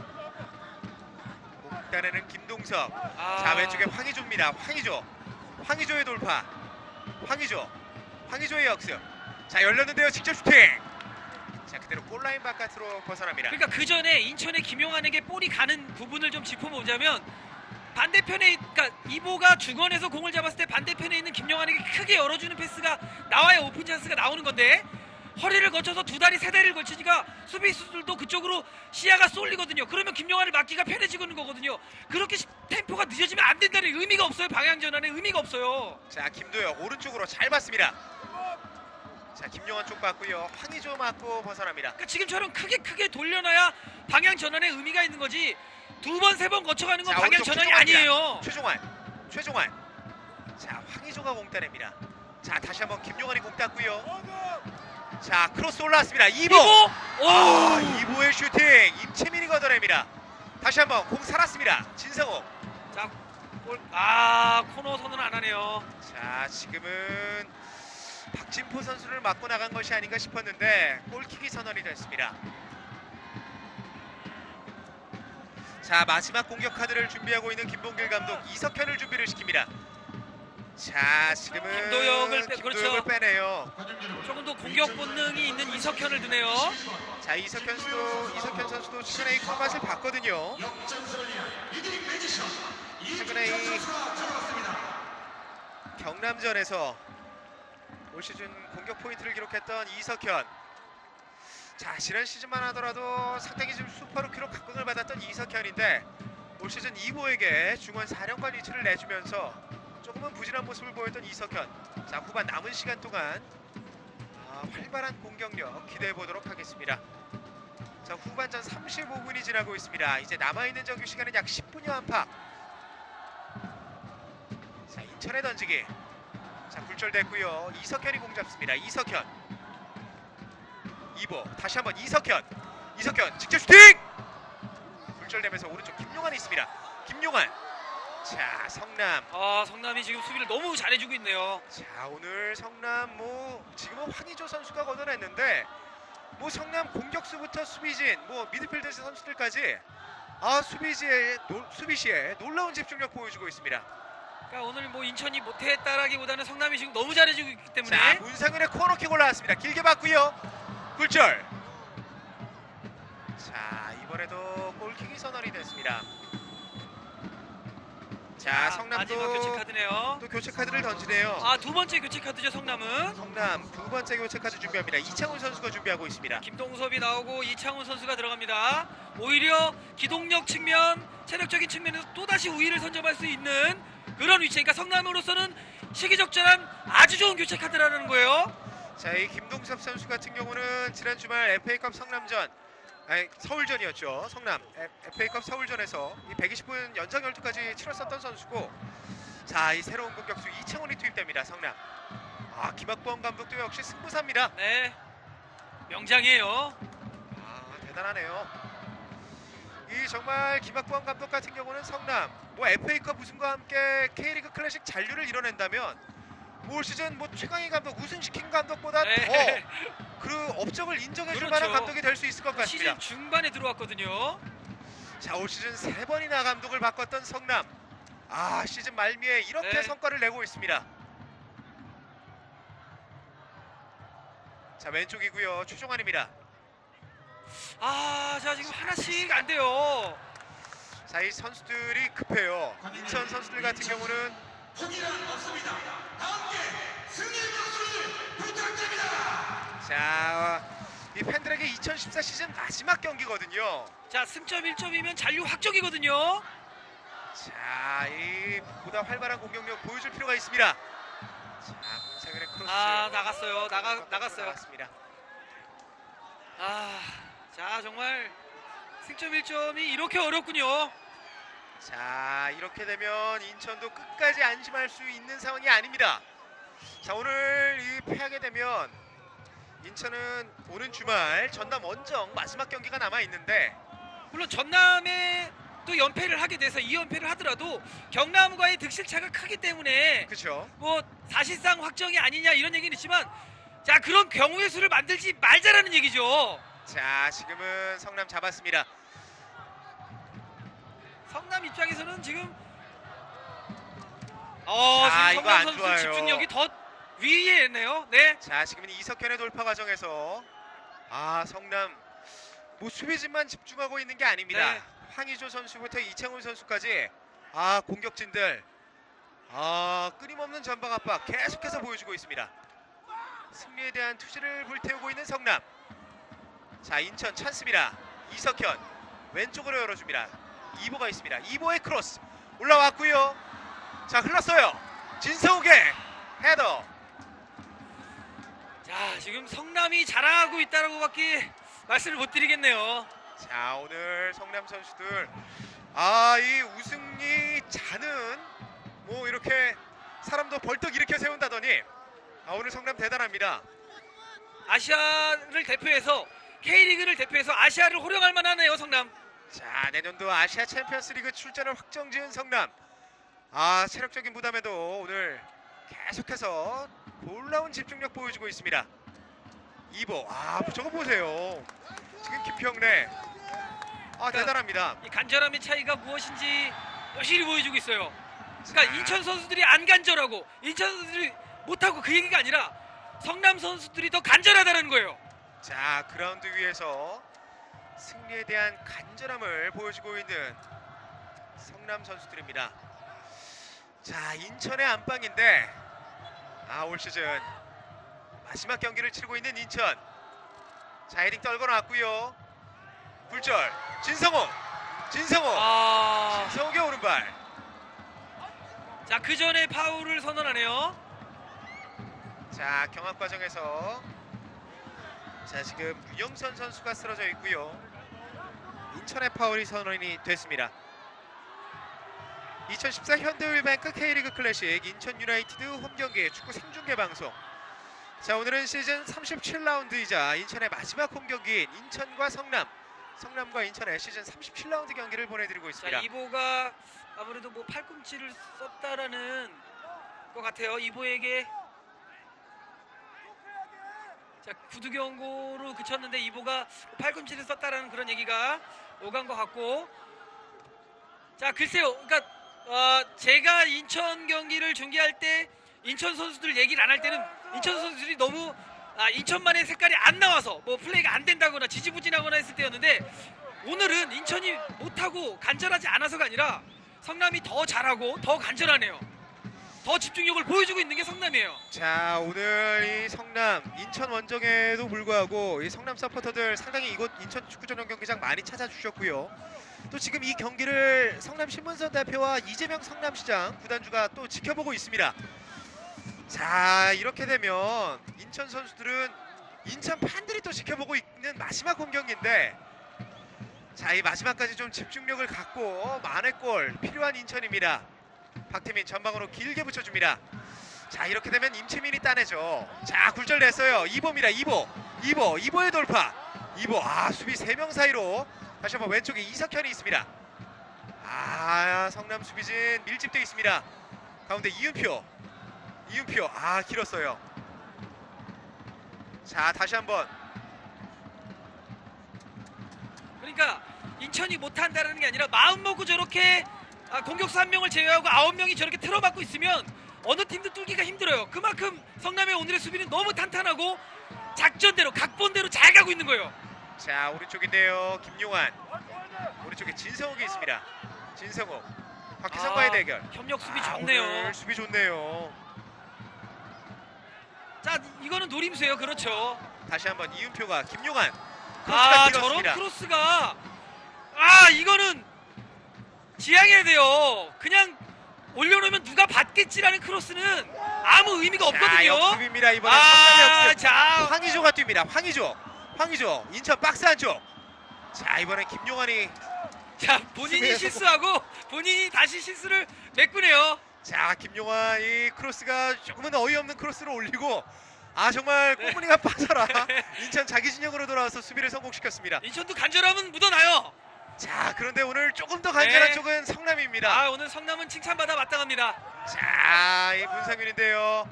공단에는 김동석. 아. 자, 왼쪽에 황의조입니다. 황의조의 돌파. 황의조의 역습. 자, 열렸는데요. 직접 슈팅. 자, 그대로 골라인 바깥으로 벗어납니다. 그러니까 그 전에 인천의 김용환에게 볼이 가는 부분을 좀 짚어보자면 반대편에, 그러니까 이보가 중원에서 공을 잡았을 때 반대편에 있는 김용환에게 크게 열어주는 패스가 나와야 오픈 찬스가 나오는 건데 허리를 거쳐서 두 다리 세 다리를 걸치니까 수비수들도 그쪽으로 시야가 쏠리거든요. 그러면 김용환을 막기가 편해지는 거거든요. 그렇게 템포가 늦어지면 안 된다는 의미가 없어요. 방향 전환에 의미가 없어요. 자, 김도혁 오른쪽으로 잘 봤습니다. 자, 김용환 쪽 봤고요. 황의조 맞고 벗어납니다. 그러니까 지금처럼 크게 돌려놔야 방향 전환에 의미가 있는 거지. 두 번 세 번 거쳐가는 건 자, 방향 오른쪽 전환이 최종환입니다. 아니에요. 최종환. 자, 황의조가 공 따냅니다. 자, 다시 한번 김용환이 공 땄고요. 자, 크로스 올라왔습니다. 이보. 오! 이보의 슈팅. 임채민이 걷어냅니다. 다시 한번 공 살았습니다. 진성욱. 자, 코너 선언 안 하네요. 자, 지금은 박진포 선수를 맞고 나간 것이 아닌가 싶었는데 골킥이 선언이 됐습니다. 자, 마지막 공격 카드를 준비하고 있는 김봉길 감독, 이석현을 준비를 시킵니다. 자, 지금은 김도혁을 김도혁을 빼네요. 조금 더 공격 본능이 있는 이석현을 드네요. 자, 이석현 선수도 최근에 이 формάτ을 봤거든요. 최근에 이 경남전에서 올 시즌 공격 포인트를 기록했던 이석현. 자, 지난 시즌만 하더라도 상당히 좀 슈퍼루키로 각광을 받았던 이석현인데 올 시즌 이보에게 중원 4년간 위치를 내주면서 조금은 부진한 모습을 보였던 이석현. 자, 후반 남은 시간 동안 활발한 공격력 기대해 보도록 하겠습니다. 자, 후반전 35분이 지나고 있습니다. 이제 남아있는 정규 시간은 약 10분여 안팎. 자, 인천의 던지기. 자, 굴절됐고요. 이석현이 공 잡습니다. 이석현. 이보 다시 한번 이석현 직접 슈팅. 굴절되면서 오른쪽 김용환이 있습니다. 김용환. 자, 성남이 지금 수비를 너무 잘해주고 있네요. 자, 오늘 성남 지금은 황의조 선수가 걷어냈는데 성남 공격수부터 수비진 미드필더 선수들까지 수비시에 놀라운 집중력 보여주고 있습니다. 그러니까 오늘 뭐 인천이 못했다라기보다는 성남이 지금 너무 잘해주고 있기 때문에. 자, 문상윤의 코너킥 올라왔습니다. 길게 봤고요. 굴절. 자, 이번에도 골킥이 선언이 됐습니다. 자, 성남도 마지막 교체 카드네요. 또 교체 카드를 던지네요. 두 번째 교체 카드죠, 성남은. 성남 두 번째 교체 카드 준비합니다. 이창훈 선수가 준비하고 있습니다. 김동섭이 나오고 이창훈 선수가 들어갑니다. 오히려 기동력 측면, 체력적인 측면에서 또다시 우위를 선점할 수 있는 그런 위치. 그러니까 성남으로서는 시기적절한 아주 좋은 교체 카드라는 거예요. 자, 이 김동섭 선수 같은 경우는 지난 주말 FA컵 서울전이었죠. 성남 FA컵 서울전에서 이 120분 연장 열투까지 치렀었던 선수고, 자, 이 새로운 공격수 이창훈이 투입됩니다. 성남. 김학범 감독도 역시 승부사입니다. 네, 명장이에요. 대단하네요. 이 정말 김학범 감독 같은 경우는 성남 FA컵 우승과 함께 K리그 클래식 잔류를 이뤄낸다면 올 시즌 최강희 감독 우승시킨 감독보다 네. 더 그 업적을 인정해줄 그렇죠. 만한 감독이 될 수 있을 것 같습니다. 시즌 중반에 들어왔거든요. 자, 올 시즌 3번이나 감독을 바꿨던 성남. 시즌 말미에 이렇게 네. 성과를 내고 있습니다. 자, 왼쪽이고요. 최종환입니다. 자, 지금 하나씩 안 돼요. 자, 이 선수들이 급해요. 인천 선수들 같은 경우는 포기는 없습니다. 함께 승리 박수를 부탁드립니다. 자, 이 팬들에게 2014 시즌 마지막 경기거든요. 자, 승점 1점이면 잔류 확정이거든요. 자, 이 보다 활발한 공격력 보여줄 필요가 있습니다. 자, 문상윤의 크로스. 나갔어요. 나갔어요. 나갔습니다. 자, 정말 승점 1점이 이렇게 어렵군요. 자, 이렇게 되면 인천도 끝까지 안심할 수 있는 상황이 아닙니다. 자, 오늘 이 패하게 되면 인천은 오는 주말 전남 원정 마지막 경기가 남아 있는데, 물론 전남에 또 연패를 하게 돼서 2연패를 하더라도 경남과의 득실차가 크기 때문에 그렇죠? 뭐 사실상 확정이 아니냐 이런 얘기는 있지만, 자, 그런 경우의 수를 만들지 말자라는 얘기죠. 자, 지금은 성남 잡았습니다. 성남 입장에서는 지금 자, 지금 이거 성남 안 선수 좋아요. 집중력이 더 위에 있네요. 네. 자, 지금은 이석현의 돌파 과정에서 성남 수비진만 집중하고 있는 게 아닙니다. 네. 황의조 선수부터 이창훈 선수까지 공격진들 끊임없는 전방 압박 계속해서 보여주고 있습니다. 승리에 대한 투지를 불태우고 있는 성남. 자, 인천 찬스입니다. 이석현 왼쪽으로 열어줍니다. 이보가 있습니다. 이보의 크로스 올라왔고요. 자, 흘렀어요. 진성욱의 헤더. 자, 지금 성남이 잘하고 있다라고 밖에 말씀을 못 드리겠네요. 자, 오늘 성남 선수들 이 우승이 자는 이렇게 사람도 벌떡 일으켜 세운다더니 오늘 성남 대단합니다. 아시아를 대표해서, K리그를 대표해서 아시아를 호령할 만하네요, 성남. 자, 내년도 아시아 챔피언스리그 출전을 확정지은 성남. 체력적인 부담에도 오늘 계속해서 놀라운 집중력 보여주고 있습니다. 이보, 저거 보세요. 지금 김평래, 대단합니다. 이 간절함의 차이가 무엇인지 여실히 보여주고 있어요. 그러니까 자. 인천 선수들이 안 간절하고 인천 선수들이 못하고 그 얘기가 아니라 성남 선수들이 더 간절하다는 거예요. 자, 그라운드 위에서 승리에 대한 간절함을 보여주고 있는 성남 선수들입니다. 자, 인천의 안방인데 올 시즌 마지막 경기를 치르고 있는 인천. 자, 헤딩 떨궈 놨고요. 굴절 진성욱. 진성욱의 오른발. 자, 그 전에 파울을 선언하네요. 자, 경합 과정에서 지금 유영선 선수가 쓰러져 있고요. 인천의 파울이 선언이 됐습니다. 2014 현대율뱅크 K리그 클래식 인천 유나이티드 홈경기 축구 생중계 방송. 자, 오늘은 시즌 37라운드이자 인천의 마지막 홈경기인 인천과 성남과 인천의 시즌 37라운드 경기를 보내드리고 자, 있습니다. 이보가 아무래도 팔꿈치를 썼다라는 것 같아요. 이보에게 구두 경고로 그쳤는데 이보가 팔꿈치를 썼다라는 그런 얘기가 오간 것 같고, 자, 글쎄요. 그러니까 제가 인천 경기를 중계할 때 인천 선수들 얘기를 안 할 때는 인천 선수들이 너무 인천만의 색깔이 안 나와서 뭐 플레이가 안 된다거나 지지부진하거나 했을 때였는데, 오늘은 인천이 못하고 간절하지 않아서가 아니라 성남이 더 잘하고 더 간절하네요. 더 집중력을 보여주고 있는 게 성남이에요. 자, 오늘 이 성남 인천 원정에도 불구하고 이 성남 서포터들 상당히 이곳 인천 축구 전용 경기장 많이 찾아주셨고요. 또 지금 이 경기를 성남 신문선 대표와 이재명 성남시장 구단주가 또 지켜보고 있습니다. 자, 이렇게 되면 인천 선수들은 인천 팬들이 또 지켜보고 있는 마지막 공격인데, 자, 이 마지막까지 좀 집중력을 갖고 만회골 필요한 인천입니다. 박태민 전방으로 길게 붙여줍니다. 자, 이렇게 되면 임채민이 따내죠. 자, 굴절 냈어요. 이보입니다. 이보의 돌파. 이보, 수비 3명 사이로 다시 한번 왼쪽에 이석현이 있습니다. 성남 수비진 밀집되어 있습니다. 가운데 이윤표, 길었어요. 자, 다시 한번. 그러니까 인천이 못한다는 게 아니라 마음 먹고 저렇게 공격수 1명을 제외하고 9명이 저렇게 틀어막고 있으면 어느 팀도 뚫기가 힘들어요. 그만큼 성남의 오늘의 수비는 너무 탄탄하고 작전대로 각본대로 잘 가고 있는 거예요. 자, 오른쪽인데요. 김용환, 오른쪽에 진성욱이 있습니다. 진성욱, 박희성과의 대결. 협력 수비 좋네요. 오늘 수비 좋네요. 자, 이거는 노림수예요. 그렇죠. 다시 한번 이윤표가 김용환. 크로스가 저런 길었습니다. 크로스가 이거는 지양해야 돼요. 그냥 올려놓으면 누가 받겠지라는 크로스는 아무 의미가 자, 없거든요. 역습입니다. 이번에 성남의 역습. 자, 황의조가 뜁니다. 황의조 인천 박스 안쪽. 자, 이번엔 김용환이. 자, 본인이 수비에서 실수하고 본인이 다시 실수를 메꾸네요. 자, 김용환 이 크로스가 조금은 어이없는 크로스를 올리고 정말 꼬무니가 빠져라. 인천 자기 진영으로 돌아와서 수비를 성공시켰습니다. 인천도 간절함은 묻어나요. 자, 그런데 오늘 조금 더 간절한 네. 쪽은 성남입니다. 오늘 성남은 칭찬받아 마땅합니다. 자, 이 문상윤인데요.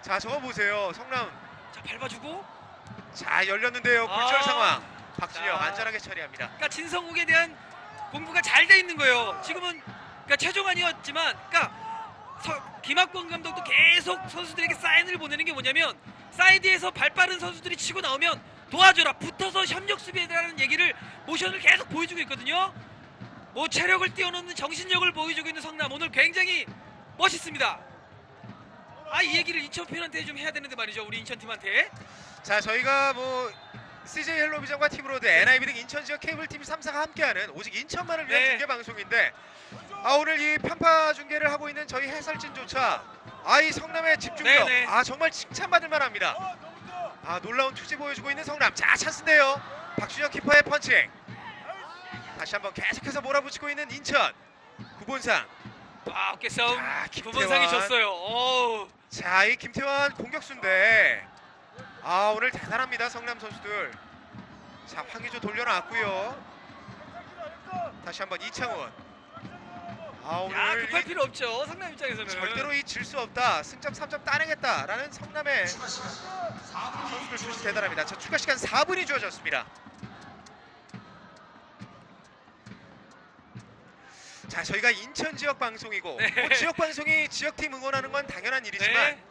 자, 저거 보세요. 성남. 자, 밟아주고. 자, 열렸는데요. 굴절 상황. 박진영 자. 안전하게 처리합니다. 그러니까 진성욱에 대한 공부가 잘 돼 있는 거예요. 지금은 그러니까 최종환이었지만, 김학권 감독도 계속 선수들에게 사인을 보내는 게 뭐냐면, 사이드에서 발 빠른 선수들이 치고 나오면 도와줘라, 붙어서 협력 수비에 대한 얘기를, 모션을 계속 보여주고 있거든요. 뭐 체력을 뛰어넘는 정신력을 보여주고 있는 성남, 오늘 굉장히 멋있습니다. 이 얘기를 인천 팬한테 좀 해야 되는데 말이죠, 우리 인천 팀한테. 자, 저희가 CJ 헬로비전과 팀으로드, NIB 등 인천 지역 케이블 TV 3사가 함께하는 오직 인천만을 위한 네. 중계 방송인데, 오늘 이 편파 중계를 하고 있는 저희 해설진조차 이 성남의 집중력 네. 정말 칭찬받을 만합니다. 놀라운 투지 보여주고 있는 성남. 자, 찬스인데요. 박준혁 키퍼의 펀칭. 다시 한번 계속해서 몰아붙이고 있는 인천. 구본상. 어깨 싸움. 자, 김태환. 구본상이 졌어요. 자, 이 김태환 공격수인데 오늘 대단합니다. 성남 선수들. 자, 황의조 돌려놨고요. 다시 한번 이창훈. 오늘 급할 필요 없죠, 성남 입장에서는. 절대로 질 수 없다. 승점 3점 따내겠다라는 성남의 선수들 출시 대단합니다. 자, 추가 시간 4분이 주어졌습니다. 자, 저희가 인천 지역 방송이고 네. 지역 방송이 지역팀 응원하는 건 당연한 일이지만 네.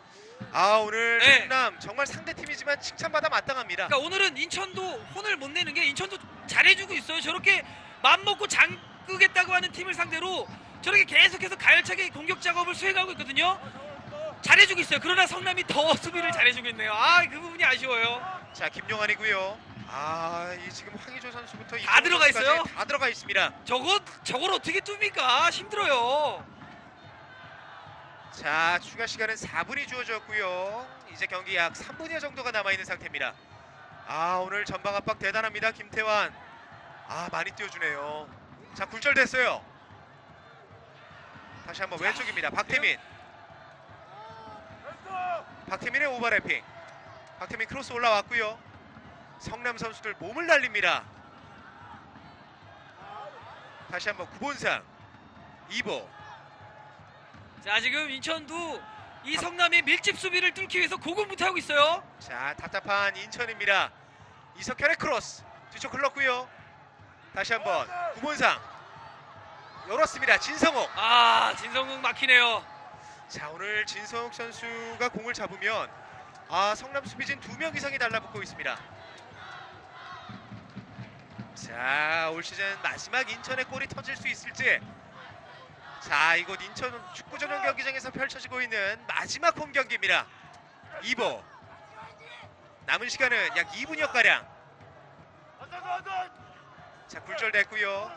오늘 네. 성남 정말 상대팀이지만 칭찬받아 마땅합니다. 그러니까 오늘은 인천도 혼을 못 내는 게, 인천도 잘해주고 있어요. 저렇게 맘먹고 잠그겠다고 하는 팀을 상대로 저렇게 계속해서 가열차게 공격 작업을 수행하고 있거든요. 잘해주고 있어요. 그러나 성남이 더 수비를 잘해주고 있네요. 그 부분이 아쉬워요. 자, 김용환이고요. 이 지금 황의조 선수부터 다 들어가 있어요? 다 들어가 있습니다. 저걸 어떻게 뚫습니까? 힘들어요. 자, 추가 시간은 4분이 주어졌고요. 이제 경기 약 3분여 정도가 남아있는 상태입니다. 오늘 전방 압박 대단합니다. 김태환. 많이 띄워주네요. 자, 굴절됐어요. 다시 한번 왼쪽입니다. 박태민. 박태민의 오버래핑. 박태민 크로스 올라왔고요. 성남 선수들 몸을 날립니다. 다시 한번 구본상. 이보. 자, 지금 인천도 이 성남의 밀집 수비를 뚫기 위해서 고군분투하고 있어요. 자, 답답한 인천입니다. 이석현의 크로스 뒤쪽 흘렀고요. 다시 한번 구본상. 열었습니다. 진성욱. 아, 진성욱 막히네요. 자, 오늘 진성욱 선수가 공을 잡으면 성남 수비진 2명 이상이 달라붙고 있습니다. 자, 올 시즌 마지막 인천의 골이 터질 수 있을지. 자, 이곳 인천 축구 전용 경기장에서 펼쳐지고 있는 마지막 홈 경기입니다. 2보. 남은 시간은 약 2분여 가량. 자, 굴절됐고요.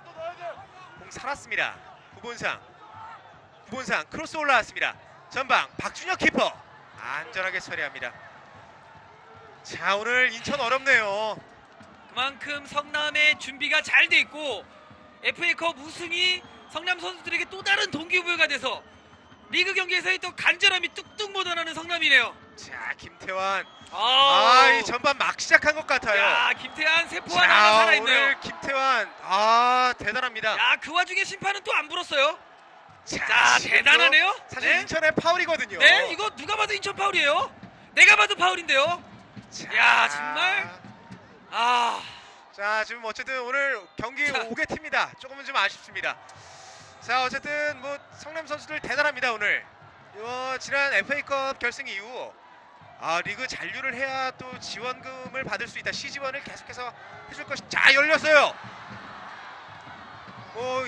공 살았습니다. 구본상 크로스 올라왔습니다. 전방 박준혁 키퍼 안전하게 처리합니다. 자, 오늘 인천 어렵네요. 그만큼 성남의 준비가 잘 돼 있고 FA컵 우승이 성남 선수들에게 또 다른 동기부여가 돼서 리그 경기에서의 또 간절함이 뚝뚝 묻어나는 성남이네요. 자, 김태환. 아우. 이 전반 막 시작한 것 같아요. 야, 김태환 세포 하나 살아있네요. 오늘 김태환 대단합니다. 야, 그 와중에 심판은 또 안 불었어요. 자, 지금도 대단하네요. 사실 네? 인천의 파울이거든요. 네, 이거 누가 봐도 인천 파울이에요. 내가 봐도 파울인데요. 자, 야, 정말. 아, 자, 지금 어쨌든 오늘 경기 자. 5개 팀입니다. 조금은 좀 아쉽습니다. 자, 어쨌든 뭐 성남 선수들 대단합니다. 오늘 지난 FA컵 결승 이후 리그 잔류를 해야 또 지원금을 받을 수 있다. 시지원을 계속해서 해줄 것이. 자, 열렸어요.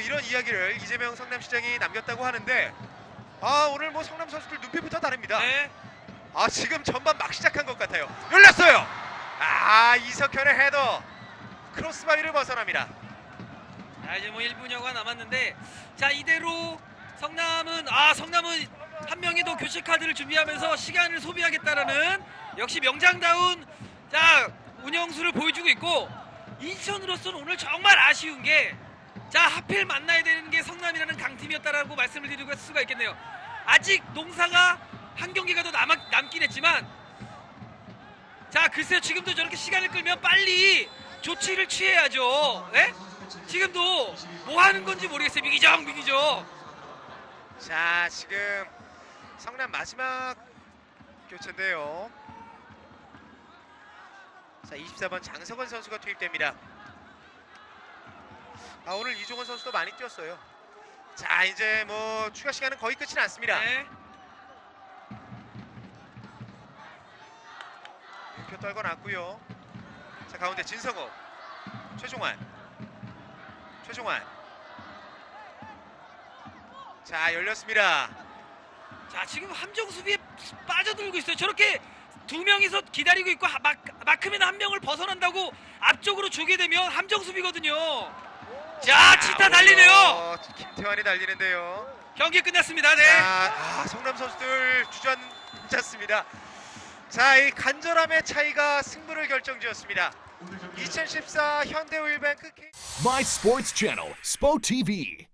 이런 이야기를 이재명 성남시장이 남겼다고 하는데 오늘 뭐 성남 선수들 눈빛부터 다릅니다. 네. 지금 전반 막 시작한 것 같아요. 열렸어요. 이석현의 헤더 크로스바리를 벗어납니다. 자, 이제 뭐 1분여가 남았는데, 자, 이대로 성남은 한 명이 더 교체 카드를 준비하면서 시간을 소비하겠다라는 역시 명장다운 운영수를 보여주고 있고, 인천으로서는 오늘 정말 아쉬운 게 하필 만나야 되는 게 성남이라는 강팀이었다라고 말씀을 드릴 수가 있겠네요. 아직 농사가 한 경기가 더 남긴 했지만, 글쎄요, 지금도 저렇게 시간을 끌면 빨리 조치를 취해야죠. 예? 지금도 뭐 하는 건지 모르겠어요. 미기정. 자, 지금 성남 마지막 교체인데요. 자, 24번 장석원 선수가 투입됩니다. 오늘 이종원 선수도 많이 뛰었어요. 자, 이제 뭐 추가 시간은 거의 끝이 났습니다. 네. 표 떨궈 놨고요. 자, 가운데 진성욱, 최종환. 자, 열렸습니다. 자, 지금 함정 수비에 빠져들고 있어요. 저렇게 두 명이서 기다리고 있고 마크맨 한 명을 벗어난다고 앞쪽으로 주게 되면 함정 수비거든요. 자, 치타 달리네요. 김태환이 달리는데요. 경기 끝났습니다. 네. 자, 성남 선수들 주저앉았습니다. 자, 이 간절함의 차이가 승부를 결정지었습니다. 2014 현대오일뱅크 My Sports Channel, SPO TV.